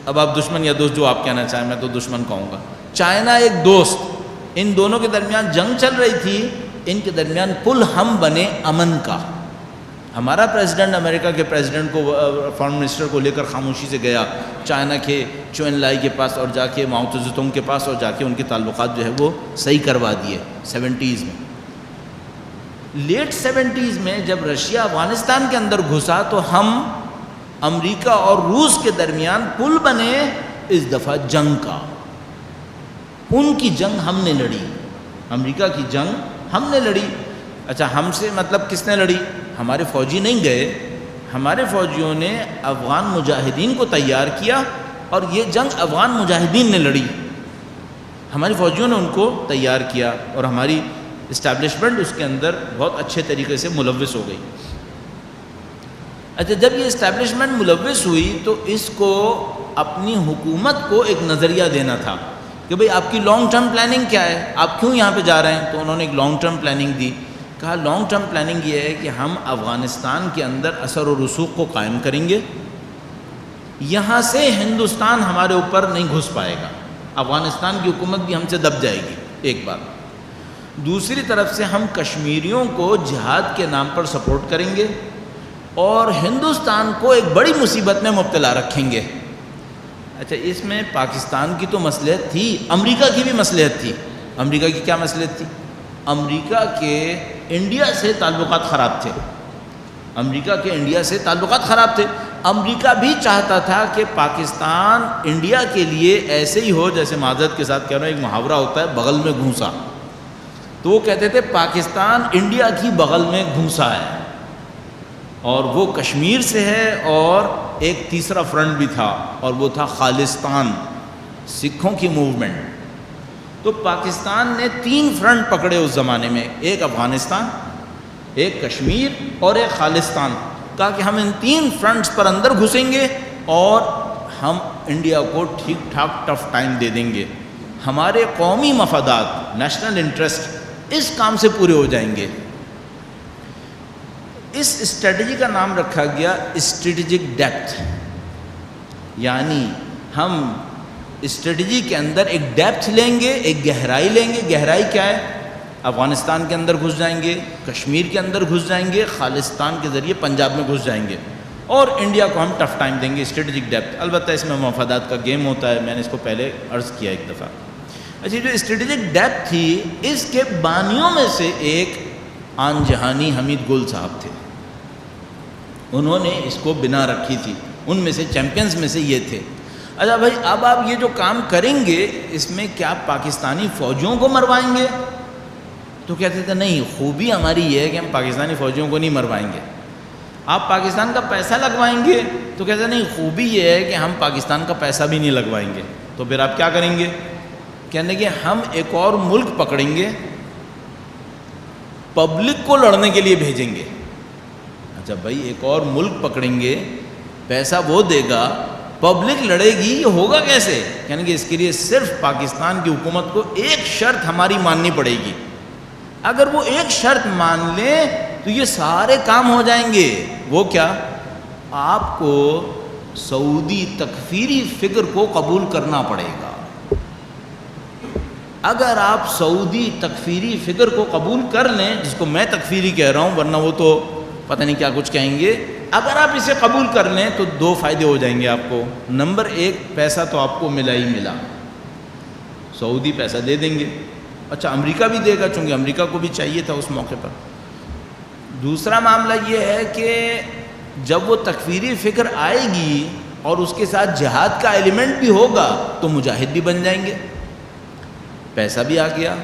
Speaker 1: اب آپ دشمن یا دوست جو آپ کہنا چاہیں، میں تو دشمن کہوں گا، چائنا ایک دوست، ان دونوں کے درمیان جنگ چل رہی تھی، ان کے درمیان پل ہم بنے امن کا۔ ہمارا پریزیڈنٹ امریکہ کے پریزیڈنٹ کو، فارن منسٹر کو لے کر خاموشی سے گیا چائنا کے چوئن لائی کے پاس، اور جا کے ماؤ ژے تونگ کے پاس، اور جا کے ان کے تعلقات جو ہے وہ صحیح کروا دیے 70s میں۔ لیٹ 70s میں جب رشیا افغانستان کے اندر گھسا تو ہم امریکہ اور روس کے درمیان پل بنے، اس دفعہ جنگ کا۔ ان کی جنگ ہم نے لڑی، امریکہ کی جنگ ہم نے لڑی۔ اچھا، ہم سے مطلب کس نے لڑی؟ ہمارے فوجی نہیں گئے، ہمارے فوجیوں نے افغان مجاہدین کو تیار کیا، اور یہ جنگ افغان مجاہدین نے لڑی، ہمارے فوجیوں نے ان کو تیار کیا، اور ہماری اسٹیبلشمنٹ اس کے اندر بہت اچھے طریقے سے ملوث ہو گئی۔ اچھا، جب یہ اسٹیبلشمنٹ ملوث ہوئی تو اس کو اپنی حکومت کو ایک نظریہ دینا تھا کہ بھئی آپ کی لانگ ٹرم پلاننگ کیا ہے، آپ کیوں یہاں پہ جا رہے ہیں؟ تو انہوں نے ایک لانگ ٹرم پلاننگ دی، کہا لانگ ٹرم پلاننگ یہ ہے کہ ہم افغانستان کے اندر اثر و رسوخ کو قائم کریں گے، یہاں سے ہندوستان ہمارے اوپر نہیں گھس پائے گا، افغانستان کی حکومت بھی ہم سے دب جائے گی، ایک بات۔ دوسری طرف سے ہم کشمیریوں کو جہاد کے نام پر سپورٹ کریں گے، اور ہندوستان کو ایک بڑی مصیبت میں مبتلا رکھیں گے۔ اچھا، اس میں پاکستان کی تو مصلحت تھی، امریکہ کی بھی مصلحت تھی۔ امریکہ کی کیا مصلحت تھی؟ امریکہ کے انڈیا سے تعلقات خراب تھے، امریکہ کے انڈیا سے تعلقات خراب تھے۔ امریکہ بھی چاہتا تھا کہ پاکستان انڈیا کے لیے ایسے ہی ہو، جیسے معذرت کے ساتھ کہہ رہا ہوں، ایک محاورہ ہوتا ہے بغل میں گھونسا، تو وہ کہتے تھے پاکستان انڈیا کی بغل میں گھونسا ہے، اور وہ کشمیر سے ہے، اور ایک تیسرا فرنٹ بھی تھا، اور وہ تھا خالصتان، سکھوں کی موومنٹ۔ تو پاکستان نے 3 فرنٹ پکڑے اس زمانے میں، ایک افغانستان، ایک کشمیر اور ایک خالصتان۔ کہا کہ ہم ان 3 فرنٹس پر اندر گھسیں گے، اور ہم انڈیا کو ٹھیک ٹھاک ٹف ٹائم دے دیں گے، ہمارے قومی مفادات، نیشنل انٹرسٹ اس کام سے پورے ہو جائیں گے۔ اس اسٹریٹجی کا نام رکھا گیا اسٹریٹجک ڈیپتھ، یعنی ہم اسٹریٹجی کے اندر ایک ڈیپتھ لیں گے، ایک گہرائی لیں گے۔ گہرائی کیا ہے؟ افغانستان کے اندر گھس جائیں گے، کشمیر کے اندر گھس جائیں گے، خالصتان کے ذریعے پنجاب میں گھس جائیں گے، اور انڈیا کو ہم ٹف ٹائم دیں گے۔ اسٹریٹجک ڈیپتھ، البتہ اس میں مفادات کا گیم ہوتا ہے، میں نے اس کو پہلے عرض کیا ایک دفعہ۔ اچھا، جو اسٹریٹجک ڈیپتھ تھی، اس کے بانیوں میں سے ایک آن جہانی حمید گل صاحب تھے، انہوں نے اس کو بنا رکھی تھی، ان میں سے چیمپئنز میں سے یہ تھے۔ اچھا بھائی، اب آپ یہ جو کام کریں گے، اس میں کیا پاکستانی فوجیوں کو مروائیں گے؟ تو کہتے تھے نہیں، خوبی ہماری یہ ہے کہ ہم پاکستانی فوجیوں کو نہیں مروائیں گے۔ آپ پاکستان کا پیسہ لگوائیں گے؟ تو کہتے نہیں، خوبی یہ ہے کہ ہم پاکستان کا پیسہ بھی نہیں لگوائیں گے۔ تو پھر آپ کیا کریں گے؟ کہنے کہ ہم ایک اور ملک پکڑیں گے، پبلک کو لڑنے کے لیے بھیجیں گے۔ اچھا بھائی، ایک اور ملک پکڑیں گے، پیسہ وہ دے گا، پبلک لڑے گی، یہ ہوگا کیسے؟ کہنے کہ اس کے لیے صرف پاکستان کی حکومت کو ایک شرط ہماری ماننی پڑے گی، اگر وہ ایک شرط مان لیں تو یہ سارے کام ہو جائیں گے۔ وہ کیا؟ آپ کو سعودی تکفیری فکر کو قبول کرنا پڑے گا۔ اگر آپ سعودی تکفیری فکر کو قبول کر لیں، جس کو میں تکفیری کہہ رہا ہوں ورنہ وہ تو پتہ نہیں کیا کچھ کہیں گے، اگر آپ اسے قبول کر لیں تو دو فائدے ہو جائیں گے آپ کو۔ نمبر ایک، پیسہ تو آپ کو ملا ہی ملا، سعودی پیسہ دے دیں گے، اچھا امریکہ بھی دے گا چونکہ امریکہ کو بھی چاہیے تھا اس موقع پر۔ دوسرا معاملہ یہ ہے کہ جب وہ تکفیری فکر آئے گی اور اس کے ساتھ جہاد کا ایلیمنٹ بھی ہوگا تو مجاہد بھی بن جائیں گے، پیسہ بھی آ گیا،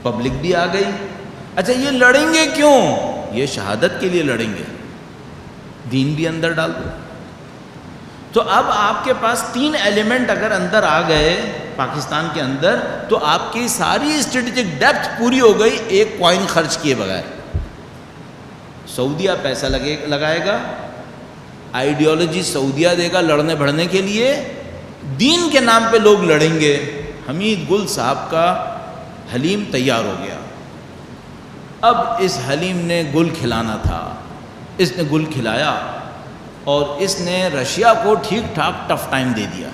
Speaker 1: پبلک بھی آ گئی۔ اچھا یہ لڑیں گے کیوں؟ یہ شہادت کے لیے لڑیں گے، دین بھی اندر ڈال دو۔ تو اب آپ کے پاس تین ایلیمنٹ اگر اندر آ گئے پاکستان کے اندر تو آپ کی ساری اسٹریٹجک ڈیپتھ پوری ہو گئی ایک کوائن خرچ کیے بغیر۔ سعودیہ پیسہ لگائے گا، آئیڈیالوجی سعودیہ دے گا لڑنے بڑھنے کے لیے، دین کے نام پہ لوگ لڑیں گے۔ حمید گل صاحب کا حلیم تیار ہو گیا، اب اس حلیم نے گل کھلانا تھا، اس نے گل کھلایا اور اس نے رشیا کو ٹھیک ٹھاک ٹف ٹائم دے دیا،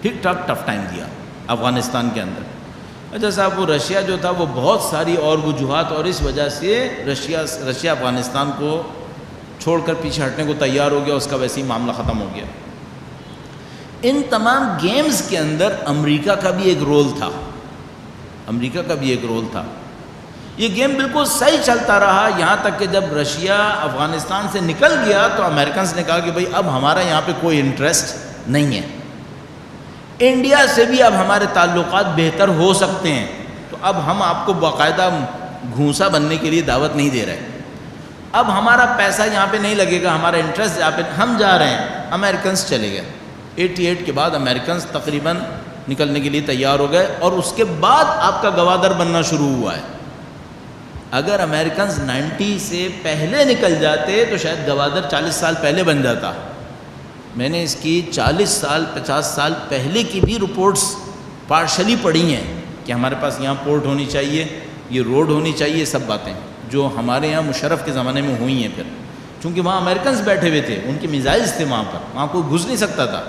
Speaker 1: ٹھیک ٹھاک ٹف ٹائم دیا افغانستان کے اندر۔ اچھا صاحب وہ رشیا جو تھا وہ بہت ساری اور وجوہات اور اس وجہ سے رشیا افغانستان کو چھوڑ کر پیچھے ہٹنے کو تیار ہو گیا، اس کا ویسے ہی معاملہ ختم ہو گیا۔ ان تمام گیمز کے اندر امریکہ کا بھی ایک رول تھا، امریکہ کا بھی ایک رول تھا۔ یہ گیم بالکل صحیح چلتا رہا یہاں تک کہ جب رشیا افغانستان سے نکل گیا تو امریکنز نے کہا کہ بھئی اب ہمارا یہاں پہ کوئی انٹرسٹ نہیں ہے، انڈیا سے بھی اب ہمارے تعلقات بہتر ہو سکتے ہیں، تو اب ہم آپ کو باقاعدہ گھونسا بننے کے لیے دعوت نہیں دے رہے، اب ہمارا پیسہ یہاں پہ نہیں لگے گا، ہمارا انٹرسٹ یہاں پہ، ہم جا رہے ہیں۔ امریکنز چلے گئے، 88 کے بعد امریکنز تقریباً نکلنے کے لیے تیار ہو گئے، اور اس کے بعد آپ کا گوادر بننا شروع ہوا ہے۔ اگر امریکنز 90 سے پہلے نکل جاتے تو شاید گوادر 40 سال پہلے بن جاتا۔ میں نے اس کی 40 سال 50 سال پہلے کی بھی رپورٹس پارشلی پڑھی ہیں کہ ہمارے پاس یہاں پورٹ ہونی چاہیے، یہ روڈ ہونی چاہیے، سب باتیں جو ہمارے یہاں مشرف کے زمانے میں ہوئی ہیں۔ پھر چونکہ وہاں امریکنز بیٹھے ہوئے تھے، ان کے میزائلز تھے وہاں کوئی گھس نہیں سکتا تھا،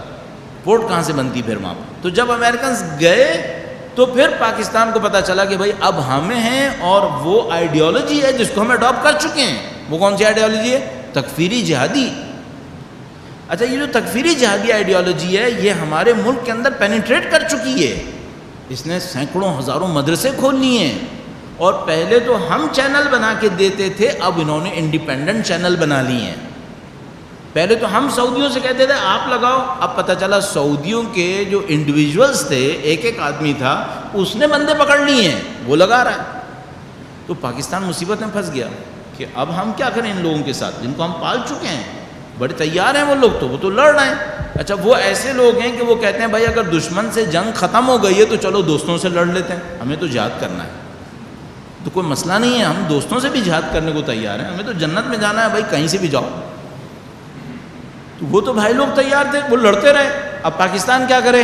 Speaker 1: پورٹ کہاں سے بنتی پھر وہاں پر۔ تو جب امریکنز گئے تو پھر پاکستان کو پتہ چلا کہ بھائی اب ہمیں ہیں، اور وہ آئیڈیالوجی ہے جس کو ہم اڈاپٹ کر چکے ہیں۔ وہ کون سی آئیڈیالوجی ہے؟ تکفیری جہادی۔ اچھا یہ جو تکفیری جہادی آئیڈیالوجی ہے یہ ہمارے ملک کے اندر پینیٹریٹ کر چکی ہے، اس نے سینکڑوں ہزاروں مدرسے کھول لیے ہیں، اور پہلے تو ہم چینل بنا کے دیتے تھے، اب انہوں نے انڈیپینڈنٹ چینل بنا لیے ہیں۔ پہلے تو ہم سعودیوں سے کہتے تھے آپ لگاؤ، اب پتہ چلا سعودیوں کے جو انڈیویجولز تھے، ایک ایک آدمی تھا، اس نے بندے پکڑ لیے ہیں، وہ لگا رہا ہے۔ تو پاکستان مصیبت میں پھنس گیا کہ اب ہم کیا کریں ان لوگوں کے ساتھ جن کو ہم پال چکے ہیں، بڑے تیار ہیں وہ لوگ، تو وہ تو لڑ رہے ہیں۔ اچھا وہ ایسے لوگ ہیں کہ وہ کہتے ہیں بھائی اگر دشمن سے جنگ ختم ہو گئی ہے تو چلو دوستوں سے لڑ لیتے ہیں، ہمیں تو جہاد کرنا ہے، تو کوئی مسئلہ نہیں ہے، ہم دوستوں سے بھی جہاد کرنے کو تیار ہیں، ہمیں تو جنت میں جانا ہے بھائی، کہیں سے بھی جاؤ۔ تو وہ تو بھائی لوگ تیار تھے، وہ لڑتے رہے۔ اب پاکستان کیا کرے؟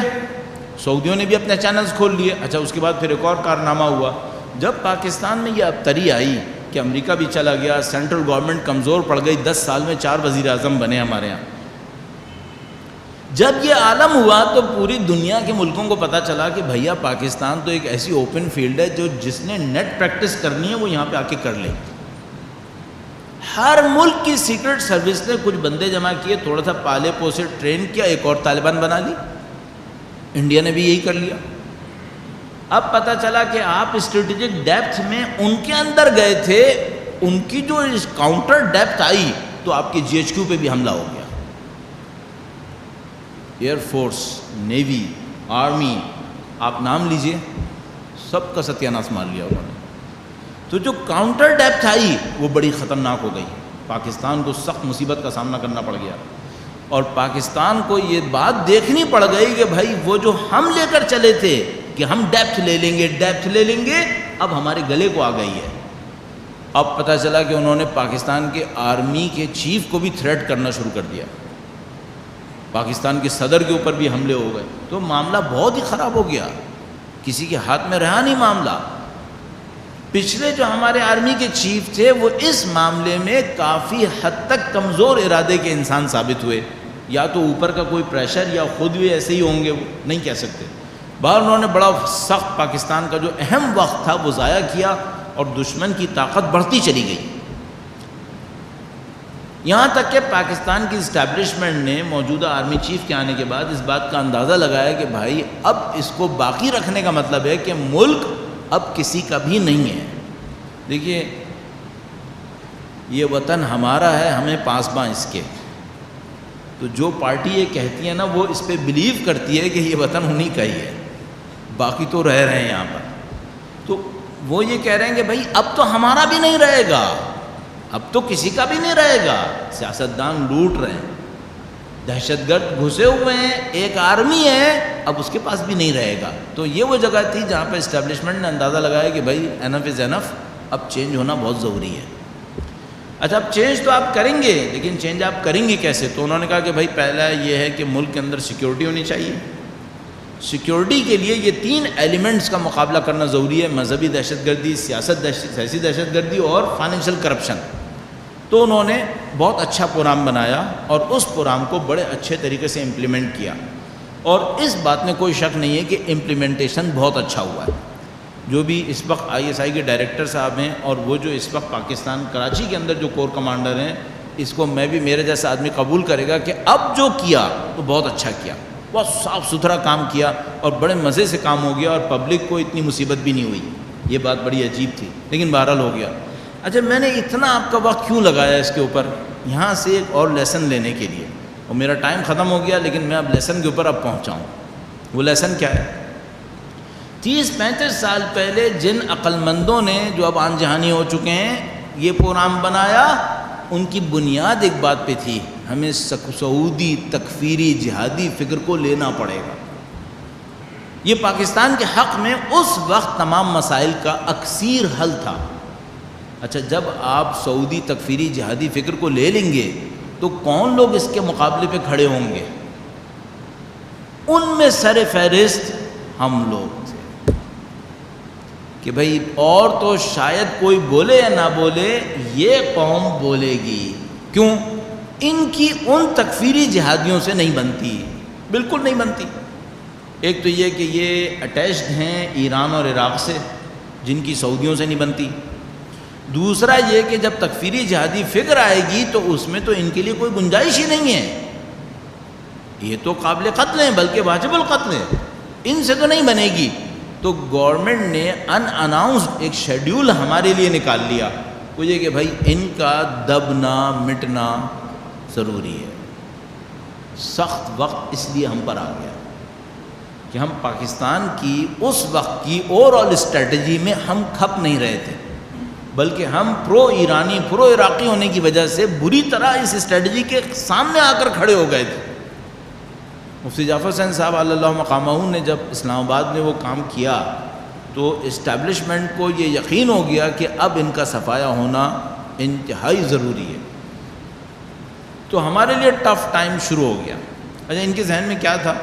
Speaker 1: سعودیوں نے بھی اپنے چینلز کھول لیے۔ اچھا اس کے بعد پھر ایک اور کارنامہ ہوا، جب پاکستان میں یہ ابتری آئی کہ امریکہ بھی چلا گیا، سینٹرل گورنمنٹ کمزور پڑ گئی، 10 سال میں 4 وزیر اعظم بنے ہمارے یہاں۔ جب یہ عالم ہوا تو پوری دنیا کے ملکوں کو پتہ چلا کہ بھیا پاکستان تو ایک ایسی اوپن فیلڈ ہے جو جس نے نیٹ پریکٹس کرنی ہے وہ یہاں پہ آ کے کر لے۔ ہر ملک کی سیکرٹ سروس نے کچھ بندے جمع کیے، تھوڑا سا پالے پوسے ٹرین کیا، ایک اور طالبان بنا لی، انڈیا نے بھی یہی کر لیا۔ اب پتہ چلا کہ آپ اسٹریٹجک ڈیپتھ میں ان کے اندر گئے تھے، ان کی جو کاؤنٹر ڈیپتھ آئی تو آپ کے جی ایچ کیو پہ بھی حملہ ہو گیا۔ ایئر فورس، نیوی، آرمی، آپ نام لیجئے، سب کا ستیہ ناش مار لیا انہوں نے۔ تو جو کاؤنٹر ڈیپتھ آئی وہ بڑی خطرناک ہو گئی، پاکستان کو سخت مصیبت کا سامنا کرنا پڑ گیا، اور پاکستان کو یہ بات دیکھنی پڑ گئی کہ بھائی وہ جو ہم لے کر چلے تھے کہ ہم ڈیپتھ لے لیں گے، اب ہمارے گلے کو آ گئی ہے۔ اب پتہ چلا کہ انہوں نے پاکستان کے آرمی کے چیف کو بھی تھریٹ کرنا شروع کر دیا، پاکستان کے صدر کے اوپر بھی حملے ہو گئے، تو معاملہ بہت ہی خراب ہو گیا، کسی کے ہاتھ میں رہا نہیں معاملہ۔ پچھلے جو ہمارے آرمی کے چیف تھے وہ اس معاملے میں کافی حد تک کمزور ارادے کے انسان ثابت ہوئے، یا تو اوپر کا کوئی پریشر یا خود بھی ایسے ہی ہوں گے، وہ نہیں کہہ سکتے۔ باہر انہوں نے بڑا سخت پاکستان کا جو اہم وقت تھا وہ ضائع کیا اور دشمن کی طاقت بڑھتی چلی گئی، یہاں تک کہ پاکستان کی اسٹیبلشمنٹ نے موجودہ آرمی چیف کے آنے کے بعد اس بات کا اندازہ لگایا کہ بھائی اب اس کو باقی رکھنے کا مطلب ہے کہ ملک اب کسی کا بھی نہیں ہے۔ دیکھیے یہ وطن ہمارا ہے، ہمیں پاسباں اس کے، تو جو پارٹی یہ کہتی ہے نا وہ اس پہ بلیو کرتی ہے کہ یہ وطن انہی کا ہی ہے، باقی تو رہ رہے ہیں یہاں پر، تو وہ یہ کہہ رہے ہیں کہ بھائی اب تو ہمارا بھی نہیں رہے گا، اب تو کسی کا بھی نہیں رہے گا، سیاستدان لوٹ رہے ہیں، دہشت گرد گھسے ہوئے ہیں، ایک آرمی ہے، اب اس کے پاس بھی نہیں رہے گا۔ تو یہ وہ جگہ تھی جہاں پہ اسٹیبلشمنٹ نے اندازہ لگایا کہ بھائی انف از انف، اب چینج ہونا بہت ضروری ہے۔ اچھا اب چینج تو آپ کریں گے، لیکن چینج آپ کریں گے کیسے؟ تو انہوں نے کہا کہ بھائی پہلا یہ ہے کہ ملک کے اندر سیکیورٹی ہونی چاہیے، سیکیورٹی کے لیے یہ 3 ایلیمنٹس کا مقابلہ کرنا ضروری ہے، مذہبی دہشت گردی، سیاسی دہشت گردی اور فائنینشیل کرپشن۔ تو انہوں نے بہت اچھا پروگرام بنایا اور اس پروگرام کو بڑے اچھے طریقے سے امپلیمنٹ کیا، اور اس بات میں کوئی شک نہیں ہے کہ امپلیمنٹیشن بہت اچھا ہوا ہے۔ جو بھی اس وقت ISI کے ڈائریکٹر صاحب ہیں اور وہ جو اس وقت پاکستان کراچی کے اندر جو کور کمانڈر ہیں، اس کو میں بھی میرے جیسا آدمی قبول کرے گا کہ اب جو کیا تو بہت اچھا کیا، بہت صاف ستھرا کام کیا اور بڑے مزے سے کام ہو گیا، اور پبلک کو اتنی مصیبت بھی نہیں ہوئی۔ یہ بات بڑی عجیب تھی لیکن بہرحال ہو گیا۔ اچھا میں نے اتنا آپ کا وقت کیوں لگایا اس کے اوپر؟ یہاں سے ایک اور لیسن لینے کے لیے، اور میرا ٹائم ختم ہو گیا لیکن میں اب لیسن کے اوپر اب پہنچاؤں۔ وہ لیسن کیا ہے؟ 30-35 سال پہلے جن عقل مندوں نے جو اب آن جہانی ہو چکے ہیں یہ پروگرام بنایا، ان کی بنیاد ایک بات پہ تھی، ہمیں سعودی تکفیری جہادی فکر کو لینا پڑے گا۔ یہ پاکستان کے حق میں اس وقت تمام مسائل کا اکثیر حل تھا۔ اچھا جب آپ سعودی تکفیری جہادی فکر کو لے لیں گے تو کون لوگ اس کے مقابلے پہ کھڑے ہوں گے؟ ان میں سر فہرست ہم لوگ تھے کہ بھئی اور تو شاید کوئی بولے یا نہ بولے، یہ قوم بولے گی۔ کیوں؟ ان کی ان تکفیری جہادیوں سے نہیں بنتی، بالکل نہیں بنتی۔ ایک تو یہ کہ یہ اٹیچڈ ہیں ایران اور عراق سے، جن کی سعودیوں سے نہیں بنتی۔ دوسرا یہ کہ جب تکفیری جہادی فکر آئے گی تو اس میں تو ان کے لیے کوئی گنجائش ہی نہیں ہے، یہ تو قابل قتل ہیں بلکہ واجب القتل ہیں، ان سے تو نہیں بنے گی۔ تو گورنمنٹ نے ان اناؤنسڈ ایک شیڈیول ہمارے لیے نکال لیا، وہ یہ کہ بھائی ان کا دبنا مٹنا ضروری ہے۔ سخت وقت اس لیے ہم پر آ گیا کہ ہم پاکستان کی اس وقت کی اوور آل اسٹریٹجی میں ہم کھپ نہیں رہے تھے، بلکہ ہم پرو ایرانی پرو عراقی ہونے کی وجہ سے بری طرح اس اسٹریٹجی کے سامنے آ کر کھڑے ہو گئے تھے۔ مفتی جعفر حسین صاحب علی اللہ مقامہ نے جب اسلام آباد میں وہ کام کیا تو اسٹیبلشمنٹ کو یہ یقین ہو گیا کہ اب ان کا صفایا ہونا انتہائی ضروری ہے۔ تو ہمارے لیے ٹف ٹائم شروع ہو گیا۔ اچھا ان کے ذہن میں کیا تھا؟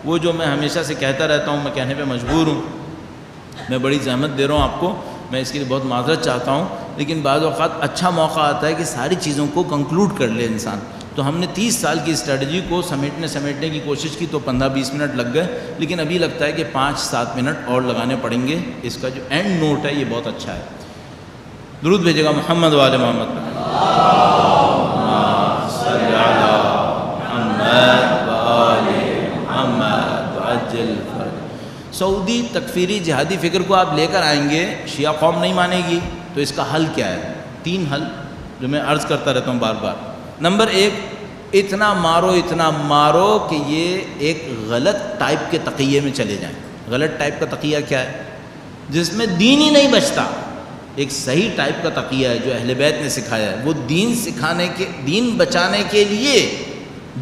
Speaker 1: وہ جو میں ہمیشہ سے کہتا رہتا ہوں، میں کہنے پہ مجبور ہوں، میں بڑی زحمت دے رہا ہوں آپ کو، میں اس کے لیے بہت معذرت چاہتا ہوں، لیکن بعض اوقات اچھا موقع آتا ہے کہ ساری چیزوں کو کنکلوڈ کر لے انسان۔ تو ہم نے 30 سال کی اسٹریٹجی کو سمیٹنے کی کوشش کی تو 15-20 منٹ لگ گئے، لیکن ابھی لگتا ہے کہ 5-7 منٹ اور لگانے پڑیں گے۔ اس کا جو اینڈ نوٹ ہے یہ بہت اچھا ہے۔ درود بھیجے گا محمد و آل محمد۔ سعودی تکفیری جہادی فکر کو آپ لے کر آئیں گے، شیعہ قوم نہیں مانے گی، تو اس کا حل کیا ہے؟ 3 حل جو میں عرض کرتا رہتا ہوں بار بار۔ نمبر 1، اتنا مارو کہ یہ ایک غلط ٹائپ کے تقیے میں چلے جائیں۔ غلط ٹائپ کا تقیہ کیا ہے؟ جس میں دین ہی نہیں بچتا۔ ایک صحیح ٹائپ کا تقیہ ہے جو اہل بیت نے سکھایا ہے، وہ دین بچانے کے لیے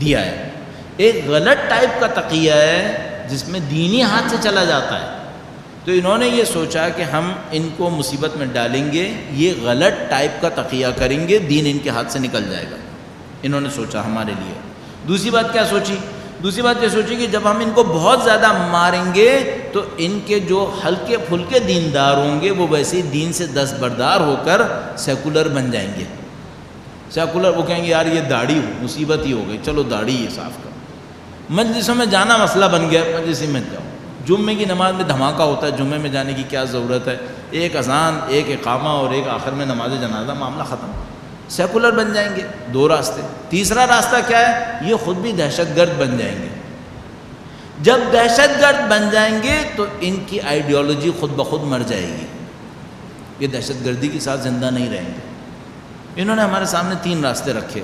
Speaker 1: دیا ہے۔ ایک غلط ٹائپ کا تقیہ ہے جس میں دینی ہاتھ سے چلا جاتا ہے۔ تو انہوں نے یہ سوچا کہ ہم ان کو مصیبت میں ڈالیں گے، یہ غلط ٹائپ کا تقیہ کریں گے، دین ان کے ہاتھ سے نکل جائے گا۔ انہوں نے سوچا ہمارے لیے۔ دوسری بات کیا سوچی؟ دوسری بات یہ سوچی کہ جب ہم ان کو بہت زیادہ ماریں گے تو ان کے جو ہلکے پھلکے دیندار ہوں گے وہ ویسے ہی دین سے دستبردار ہو کر سیکولر بن جائیں گے۔ سیکولر، وہ کہیں گے یار یہ داڑھی مصیبت ہی ہو گئی، چلو داڑھی یہ صاف کرو۔ مجلسوں میں جانا مسئلہ بن گیا، مجلس میں جاؤ، جمعے کی نماز میں دھماکہ ہوتا ہے، جمعے میں جانے کی کیا ضرورت ہے، ایک اذان، ایک اقامہ اور ایک آخر میں نماز جنازہ، معاملہ ختم۔ سیکولر بن جائیں گے، دو راستے۔ تیسرا راستہ کیا ہے؟ یہ خود بھی دہشت گرد بن جائیں گے۔ جب دہشت گرد بن جائیں گے تو ان کی آئیڈیالوجی خود بخود مر جائے گی، یہ دہشت گردی کے ساتھ زندہ نہیں رہیں گے۔ انہوں نے ہمارے سامنے 3 راستے رکھے۔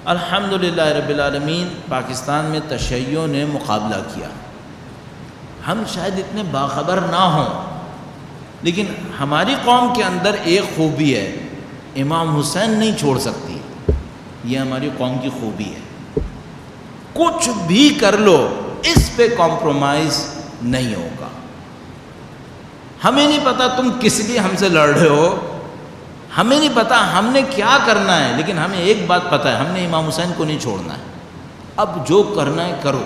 Speaker 1: الحمدللہ رب العالمین، پاکستان میں تشیع نے مقابلہ کیا۔ ہم شاید اتنے باخبر نہ ہوں، لیکن ہماری قوم کے اندر ایک خوبی ہے، امام حسین نہیں چھوڑ سکتی، یہ ہماری قوم کی خوبی ہے۔ کچھ بھی کر لو، اس پہ کمپرومائز نہیں ہوگا۔ ہمیں نہیں پتا تم کس لیے ہم سے لڑ رہے ہو، ہمیں نہیں پتا ہم نے کیا کرنا ہے، لیکن ہمیں ایک بات پتہ ہے، ہم نے امام حسین کو نہیں چھوڑنا ہے۔ اب جو کرنا ہے کرو۔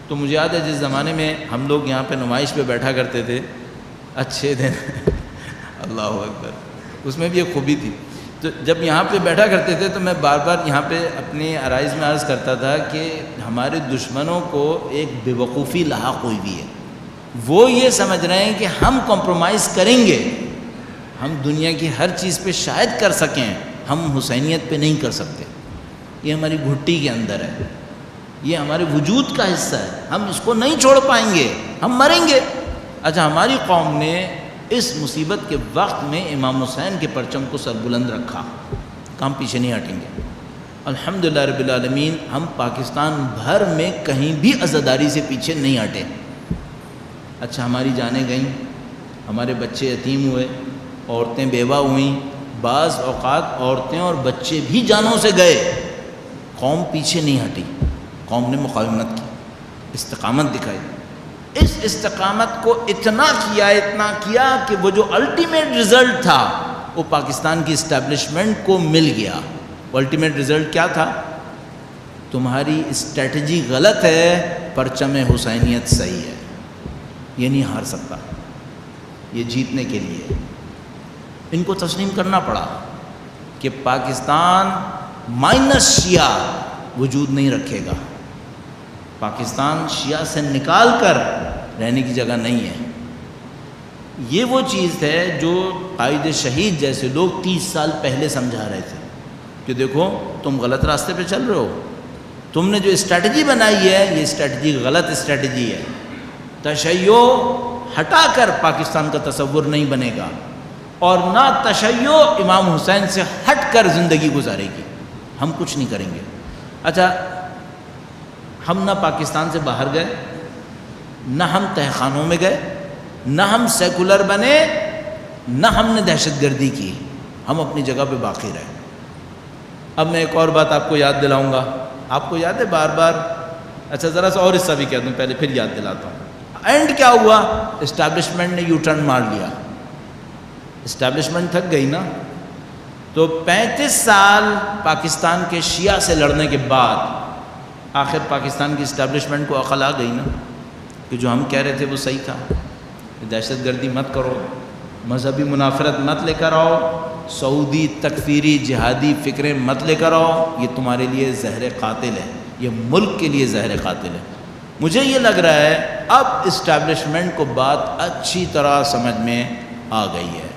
Speaker 1: تو مجھے یاد ہے جس زمانے میں ہم لوگ یہاں پہ نمائش پہ بیٹھا کرتے تھے، اچھے دن اللہ اکبر، اس میں بھی ایک خوبی تھی۔ تو جب یہاں پہ بیٹھا کرتے تھے تو میں بار بار یہاں پہ اپنے عرائض میں عرض کرتا تھا کہ ہمارے دشمنوں کو ایک بے وقوفی لاحق ہوئی بھی ہے۔ وہ یہ سمجھ رہے ہیں کہ ہم کمپرومائز کریں گے، ہم دنیا کی ہر چیز پہ شاید کر سکیں، ہم حسینیت پہ نہیں کر سکتے۔ یہ ہماری گھٹی کے اندر ہے، یہ ہمارے وجود کا حصہ ہے، ہم اس کو نہیں چھوڑ پائیں گے، ہم مریں گے۔ اچھا، ہماری قوم نے اس مصیبت کے وقت میں امام حسین کے پرچم کو سربلند رکھا، ہم پیچھے نہیں ہٹیں گے۔ الحمدللہ رب العالمین، ہم پاکستان بھر میں کہیں بھی عزاداری سے پیچھے نہیں ہٹے۔ اچھا، ہماری جانیں گئیں، ہمارے بچے یتیم ہوئے، عورتیں بیوہ ہوئیں، بعض اوقات عورتیں اور بچے بھی جانوں سے گئے، قوم پیچھے نہیں ہٹی، قوم نے مقاومت کی، استقامت دکھائی۔ اس استقامت کو اتنا کیا کہ وہ جو الٹیمیٹ رزلٹ تھا وہ پاکستان کی اسٹیبلشمنٹ کو مل گیا۔ وہ الٹیمیٹ رزلٹ کیا تھا؟ تمہاری اسٹریٹجی غلط ہے، پرچم حسینیت صحیح ہے، یہ نہیں ہار سکتا، یہ جیتنے کے لیے ان کو تسلیم کرنا پڑا کہ پاکستان مائنس شیعہ وجود نہیں رکھے گا، پاکستان شیعہ سے نکال کر رہنے کی جگہ نہیں ہے۔ یہ وہ چیز ہے جو قائد شہید جیسے لوگ 30 سال پہلے سمجھا رہے تھے کہ دیکھو تم غلط راستے پہ چل رہے ہو، تم نے جو اسٹریٹجی بنائی ہے یہ اسٹریٹجی غلط اسٹریٹجی ہے، تشیع ہٹا کر پاکستان کا تصور نہیں بنے گا، اور نہ تشیع امام حسین سے ہٹ کر زندگی گزارے گی، ہم کچھ نہیں کریں گے۔ اچھا، ہم نہ پاکستان سے باہر گئے، نہ ہم تہخانوں میں گئے، نہ ہم سیکولر بنے، نہ ہم نے دہشت گردی کی، ہم اپنی جگہ پہ باقی رہے۔ اب میں ایک اور بات آپ کو یاد دلاؤں گا، آپ کو یاد ہے بار بار، اچھا ذرا سا اور حصہ بھی کہہ دوں پہلے، پھر یاد دلاتا ہوں۔ اینڈ کیا ہوا؟ اسٹیبلشمنٹ نے یو ٹرن مار لیا، اسٹیبلشمنٹ تھک گئی نا۔ تو 35 سال پاکستان کے شیعہ سے لڑنے کے بعد آخر پاکستان کی اسٹیبلشمنٹ کو عقل آ گئی نا کہ جو ہم کہہ رہے تھے وہ صحیح تھا، دہشت گردی مت کرو، مذہبی منافرت مت لے کر آؤ، سعودی تکفیری جہادی فکریں مت لے کر آؤ، یہ تمہارے لیے زہر قاتل ہے، یہ ملک کے لیے زہر قاتل ہے۔ مجھے یہ لگ رہا ہے اب اسٹیبلشمنٹ کو بات اچھی طرح سمجھ میں آ گئی ہے۔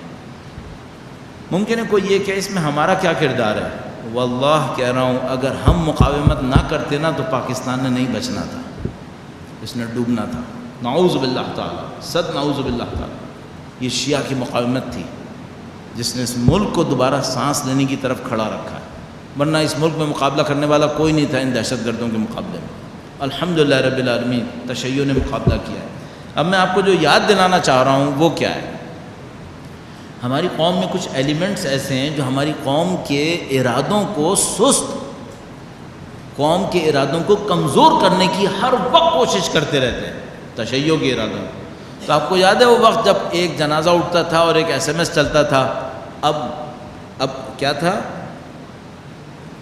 Speaker 1: ممکن ہے کوئی یہ کہ اس میں ہمارا کیا کردار ہے؟ واللہ کہہ رہا ہوں، اگر ہم مقاومت نہ کرتے نا تو پاکستان نے نہیں بچنا تھا، اس نے ڈوبنا تھا، نعوذ باللہ تعالی، صد نعوذ باللہ تعالی۔ یہ شیعہ کی مقاومت تھی جس نے اس ملک کو دوبارہ سانس لینے کی طرف کھڑا رکھا ہے، ورنہ اس ملک میں مقابلہ کرنے والا کوئی نہیں تھا ان دہشت گردوں کے مقابلے میں۔ الحمدللہ رب العالمین، تشیع نے مقابلہ کیا ہے۔ اب میں آپ کو جو یاد دلانا چاہ رہا ہوں وہ کیا ہے؟ ہماری قوم میں کچھ ایلیمنٹس ایسے ہیں جو ہماری قوم کے ارادوں کو سست، قوم کے ارادوں کو کمزور کرنے کی ہر وقت کوشش کرتے رہتے ہیں، تشیع کے ارادوں۔ تو آپ کو یاد ہے وہ وقت جب ایک جنازہ اٹھتا تھا اور ایک SMS چلتا تھا، اب کیا تھا؟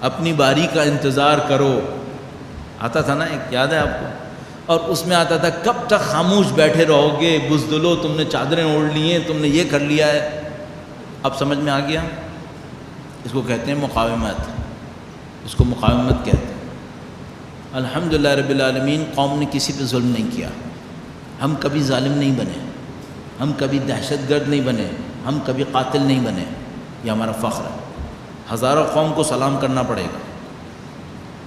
Speaker 1: اپنی باری کا انتظار کرو، آتا تھا نا ایک، یاد ہے آپ کو؟ اور اس میں آتا تھا کب تک خاموش بیٹھے رہو گے بزدلو، تم نے چادریں اوڑھ لی ہیں، تم نے یہ کر لیا ہے۔ اب سمجھ میں آ گیا؟ اس کو کہتے ہیں مقاومت، اس کو مقاومت کہتے ہیں۔ الحمدللہ رب العالمین، قوم نے کسی پہ ظلم نہیں کیا، ہم کبھی ظالم نہیں بنے، ہم کبھی دہشت گرد نہیں بنے، ہم کبھی قاتل نہیں بنے، یہ ہمارا فخر ہے۔ ہزاروں قوم کو سلام کرنا پڑے گا،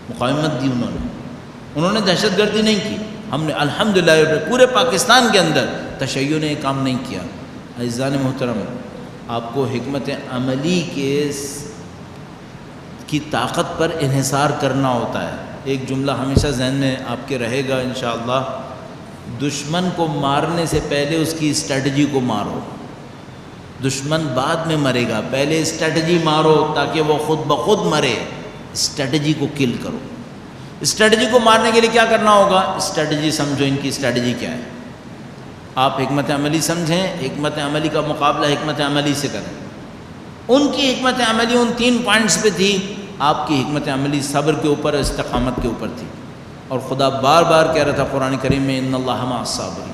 Speaker 1: مقاومت دی انہوں نے دہشت گردی نہیں کی، ہم نے الحمدللہ پورے پاکستان کے اندر تشیع نے یہ کام نہیں کیا۔ عزیزان محترم، آپ کو حکمت عملی کی طاقت پر انحصار کرنا ہوتا ہے۔ ایک جملہ ہمیشہ ذہن میں آپ کے رہے گا انشاءاللہ، دشمن کو مارنے سے پہلے اس کی اسٹریٹجی کو مارو۔ دشمن بعد میں مرے گا، پہلے اسٹریٹجی مارو تاکہ وہ خود بخود مرے۔ اسٹریٹجی کو کل کرو۔ اسٹریٹجی کو مارنے کے لیے کیا کرنا ہوگا؟ اسٹریٹجی سمجھو، ان کی اسٹریٹجی کیا ہے، آپ حکمت عملی سمجھیں، حکمت عملی کا مقابلہ حکمت عملی سے کریں۔ ان کی حکمت عملی ان 3 پوائنٹس پہ تھی، آپ کی حکمت عملی صبر کے اوپر، استقامت کے اوپر تھی۔ اور خدا بار بار کہہ رہا تھا قرآن کریم میں، ان اللہ مع الصابرین،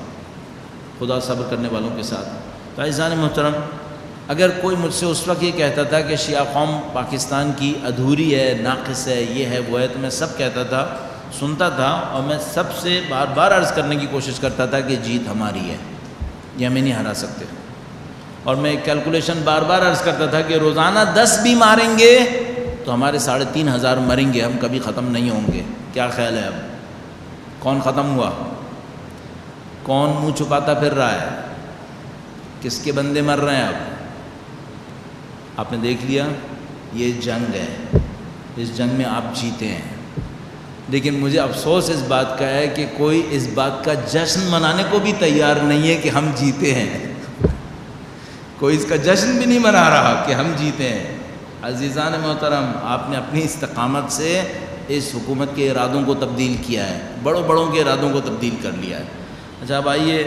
Speaker 1: خدا صبر کرنے والوں کے ساتھ۔ تو عزیزان محترم، اگر کوئی مجھ سے اس وقت یہ کہتا تھا کہ شیعہ قوم پاکستان کی ادھوری ہے، ناقص ہے، یہ ہے وہ ہے، تو میں سب کہتا تھا، سنتا تھا، اور میں سب سے بار بار عرض کرنے کی کوشش کرتا تھا کہ جیت ہماری ہے، یہ ہمیں نہیں ہرا سکتے۔ اور میں ایک کیلکولیشن بار بار عرض کرتا تھا کہ روزانہ 10 بھی ماریں گے تو ہمارے 3,500 مریں گے، ہم کبھی ختم نہیں ہوں گے۔ کیا خیال ہے اب کون ختم ہوا؟ کون منہ چھپاتا پھر رہا ہے؟ کس کے بندے مر رہے ہیں اب؟ آپ نے دیکھ لیا، یہ جنگ ہے، اس جنگ میں آپ جیتے ہیں۔ لیکن مجھے افسوس اس بات کا ہے کہ کوئی اس بات کا جشن منانے کو بھی تیار نہیں ہے کہ ہم جیتے ہیں۔ کوئی اس کا جشن بھی نہیں منا رہا کہ ہم جیتے ہیں۔ عزیزان محترم، آپ نے اپنی استقامت سے اس حکومت کے ارادوں کو تبدیل کیا ہے، بڑوں کے ارادوں کو تبدیل کر لیا ہے۔ اچھا اب آئیے،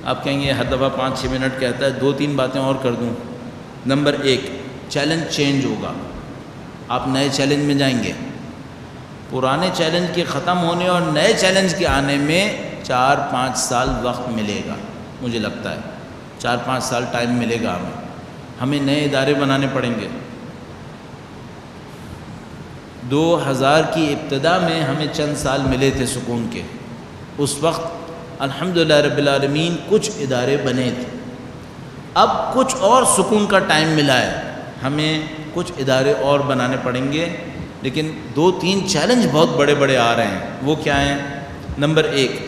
Speaker 1: آپ کہیں گے ہر دفعہ 5-6 منٹ کہتا ہے، 2-3 باتیں اور کر دوں۔ نمبر 1، چیلنج چینج ہوگا، آپ نئے چیلنج میں جائیں گے۔ پرانے چیلنج کے ختم ہونے اور نئے چیلنج کے آنے میں 4-5 سال وقت ملے گا، مجھے لگتا ہے 4-5 سال ٹائم ملے گا ہمیں نئے ادارے بنانے پڑیں گے۔ 2000 کی ابتدا میں ہمیں چند سال ملے تھے سکون کے، اس وقت الحمدللہ رب العالمین کچھ ادارے بنے تھے۔ اب کچھ اور سکون کا ٹائم ملا ہے، ہمیں کچھ ادارے اور بنانے پڑیں گے، لیکن 2-3 چیلنج بہت بڑے آ رہے ہیں۔ وہ کیا ہیں؟ نمبر 1،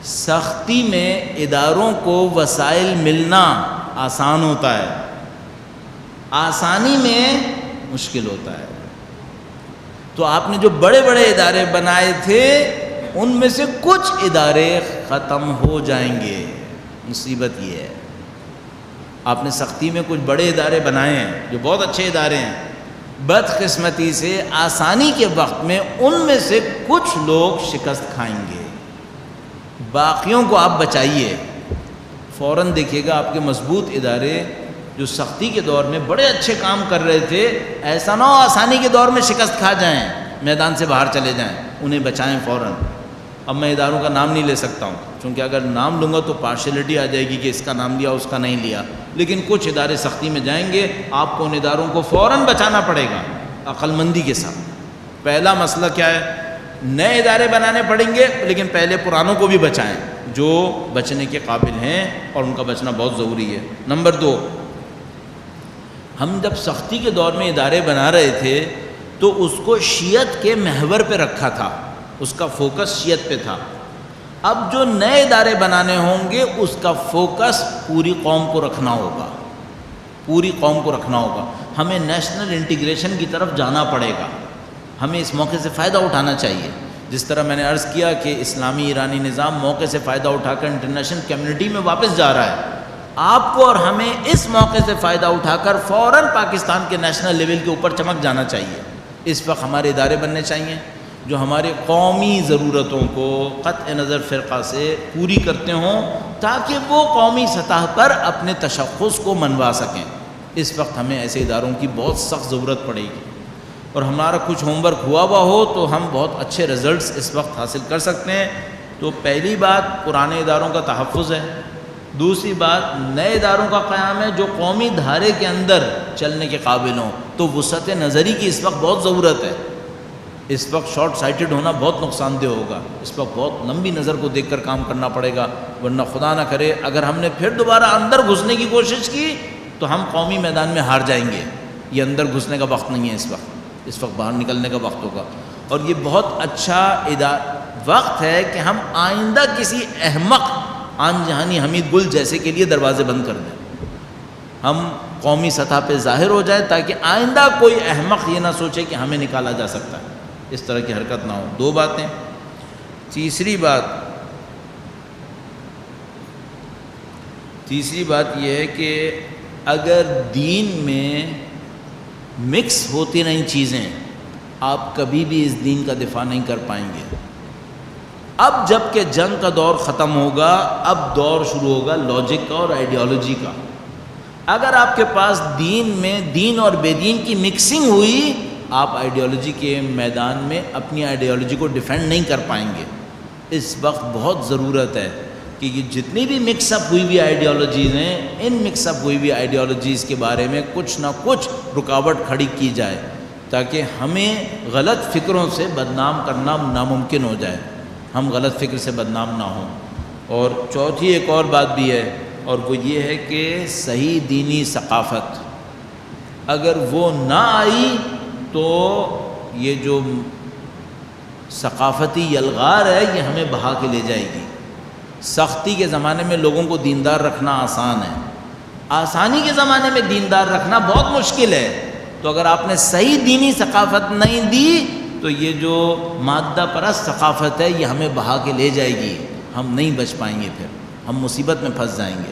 Speaker 1: سختی میں اداروں کو وسائل ملنا آسان ہوتا ہے، آسانی میں مشکل ہوتا ہے۔ تو آپ نے جو بڑے ادارے بنائے تھے ان میں سے کچھ ادارے ختم ہو جائیں گے۔ مصیبت یہ ہے، آپ نے سختی میں کچھ بڑے ادارے بنائے ہیں جو بہت اچھے ادارے ہیں، بدقسمتی سے آسانی کے وقت میں ان میں سے کچھ لوگ شکست کھائیں گے، باقیوں کو آپ بچائیے۔ فوراً دیکھیے گا آپ کے مضبوط ادارے جو سختی کے دور میں بڑے اچھے کام کر رہے تھے، ایسا نہ ہو آسانی کے دور میں شکست کھا جائیں، میدان سے باہر چلے جائیں، انہیں بچائیں فوراً۔ اب میں اداروں کا نام نہیں لے سکتا ہوں، کیونکہ اگر نام لوں گا تو پارشلٹی آ جائے گی کہ اس کا نام لیا اس کا نہیں لیا، لیکن کچھ ادارے سختی میں جائیں گے، آپ کو ان اداروں کو فوراً بچانا پڑے گا عقل مندی کے ساتھ۔ پہلا مسئلہ کیا ہے؟ نئے ادارے بنانے پڑیں گے، لیکن پہلے پرانوں کو بھی بچائیں جو بچنے کے قابل ہیں، اور ان کا بچنا بہت ضروری ہے۔ نمبر 2، ہم جب سختی کے دور میں ادارے بنا رہے تھے تو اس کو شیعت کے محور پہ رکھا تھا، اس کا فوکس شیعت پہ تھا۔ اب جو نئے ادارے بنانے ہوں گے اس کا فوکس پوری قوم کو رکھنا ہوگا، پوری قوم کو رکھنا ہوگا۔ ہمیں نیشنل انٹیگریشن کی طرف جانا پڑے گا، ہمیں اس موقع سے فائدہ اٹھانا چاہیے۔ جس طرح میں نے عرض کیا کہ اسلامی ایرانی نظام موقع سے فائدہ اٹھا کر انٹرنیشنل کمیونٹی میں واپس جا رہا ہے، آپ کو اور ہمیں اس موقع سے فائدہ اٹھا کر فوراً پاکستان کے نیشنل لیول کے اوپر چمک جانا چاہیے۔ اس وقت ہمارے ادارے بننے چاہیے جو ہمارے قومی ضرورتوں کو قطع نظر فرقہ سے پوری کرتے ہوں، تاکہ وہ قومی سطح پر اپنے تشخص کو منوا سکیں۔ اس وقت ہمیں ایسے اداروں کی بہت سخت ضرورت پڑے گی، اور ہمارا کچھ ہوم ورک ہوا ہو تو ہم بہت اچھے رزلٹس اس وقت حاصل کر سکتے ہیں۔ تو پہلی بات پرانے اداروں کا تحفظ ہے، دوسری بات نئے اداروں کا قیام ہے جو قومی دھارے کے اندر چلنے کے قابل ہوں۔ تو وسعت نظری کی اس وقت بہت ضرورت ہے، اس وقت شارٹ سائٹڈ ہونا بہت نقصان دہ ہوگا، اس وقت بہت لمبی نظر کو دیکھ کر کام کرنا پڑے گا، ورنہ خدا نہ کرے اگر ہم نے پھر دوبارہ اندر گھسنے کی کوشش کی تو ہم قومی میدان میں ہار جائیں گے۔ یہ اندر گھسنے کا وقت نہیں ہے اس وقت باہر نکلنے کا وقت ہوگا، اور یہ بہت اچھا وقت ہے کہ ہم آئندہ کسی احمق آن جہانی حمید گل جیسے کے لیے دروازے بند کر دیں، ہم قومی سطح پہ ظاہر ہو جائے تاکہ آئندہ کوئی احمق یہ نہ سوچے کہ ہمیں نکالا جا سکتا ہے، اس طرح کی حرکت نہ ہو۔ دو باتیں۔ تیسری بات یہ ہے کہ اگر دین میں مکس ہوتی رہیں چیزیں، آپ کبھی بھی اس دین کا دفاع نہیں کر پائیں گے۔ اب جب کہ جنگ کا دور ختم ہوگا، اب دور شروع ہوگا لاجک کا اور آئیڈیالوجی کا۔ اگر آپ کے پاس دین میں دین اور بے دین کی مکسنگ ہوئی، آپ آئیڈیالوجی کے میدان میں اپنی آئیڈیالوجی کو ڈیفینڈ نہیں کر پائیں گے۔ اس وقت بہت ضرورت ہے کہ یہ جتنی بھی مکس اپ ہوئی ہوئی آئیڈیالوجیز ہیں، ان مکس اپ ہوئی ہوئی آئیڈیالوجیز کے بارے میں کچھ نہ کچھ رکاوٹ کھڑی کی جائے تاکہ ہمیں غلط فکروں سے بدنام کرنا ناممکن ہو جائے، ہم غلط فکر سے بدنام نہ ہوں۔ اور چوتھی ایک اور بات بھی ہے، اور وہ یہ ہے کہ صحیح دینی ثقافت اگر وہ نہ آئی تو یہ جو ثقافتی یلغار ہے یہ ہمیں بہا کے لے جائے گی۔ سختی کے زمانے میں لوگوں کو دیندار رکھنا آسان ہے، آسانی کے زمانے میں دیندار رکھنا بہت مشکل ہے۔ تو اگر آپ نے صحیح دینی ثقافت نہیں دی تو یہ جو مادہ پرست ثقافت ہے یہ ہمیں بہا کے لے جائے گی، ہم نہیں بچ پائیں گے، پھر ہم مصیبت میں پھنس جائیں گے۔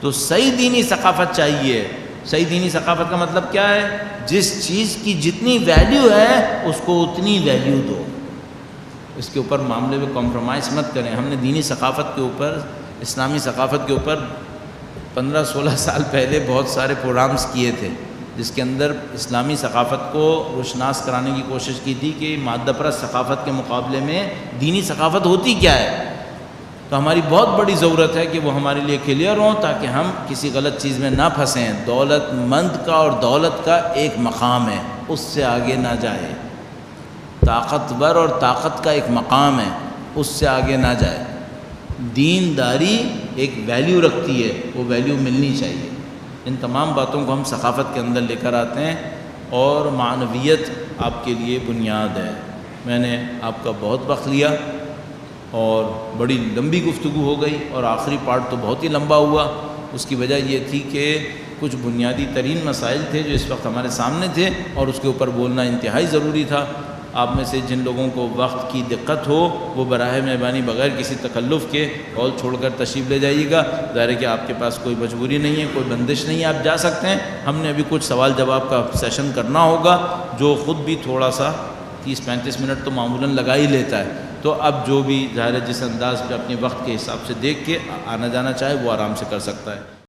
Speaker 1: تو صحیح دینی ثقافت چاہیے۔ صحیح دینی ثقافت کا مطلب کیا ہے؟ جس چیز کی جتنی ویلیو ہے اس کو اتنی ویلیو دو، اس کے اوپر معاملے میں کمپرومائز مت کریں۔ ہم نے دینی ثقافت کے اوپر، اسلامی ثقافت کے اوپر 15-16 سال پہلے بہت سارے پروگرامز کیے تھے جس کے اندر اسلامی ثقافت کو روشناس کرانے کی کوشش کی تھی کہ مادہ پرست ثقافت کے مقابلے میں دینی ثقافت ہوتی کیا ہے۔ تو ہماری بہت بڑی ضرورت ہے کہ وہ ہمارے لیے کلیئر ہوں تاکہ ہم کسی غلط چیز میں نہ پھنسیں۔ دولت مند کا اور دولت کا ایک مقام ہے، اس سے آگے نہ جائے۔ طاقتور اور طاقت کا ایک مقام ہے، اس سے آگے نہ جائے۔ دینداری ایک ویلیو رکھتی ہے، وہ ویلیو ملنی چاہیے۔ ان تمام باتوں کو ہم ثقافت کے اندر لے کر آتے ہیں، اور معنویت آپ کے لیے بنیاد ہے۔ میں نے آپ کا بہت وقت لیا اور بڑی لمبی گفتگو ہو گئی، اور آخری پارٹ تو بہت ہی لمبا ہوا۔ اس کی وجہ یہ تھی کہ کچھ بنیادی ترین مسائل تھے جو اس وقت ہمارے سامنے تھے، اور اس کے اوپر بولنا انتہائی ضروری تھا۔ آپ میں سے جن لوگوں کو وقت کی دقت ہو وہ براہ مہربانی بغیر کسی تکلف کے ہال چھوڑ کر تشریف لے جائیے گا۔ ظاہر ہے کہ آپ کے پاس کوئی مجبوری نہیں ہے، کوئی بندش نہیں ہے، آپ جا سکتے ہیں۔ ہم نے ابھی کچھ سوال جواب کا سیشن کرنا ہوگا جو خود بھی تھوڑا سا 30-35 منٹ تو معمولاً لگا ہی لیتا ہے۔ تو اب جو بھی ظاہر ہے جس انداز پہ اپنے وقت کے حساب سے دیکھ کے آنا جانا چاہے وہ آرام سے کر سکتا ہے۔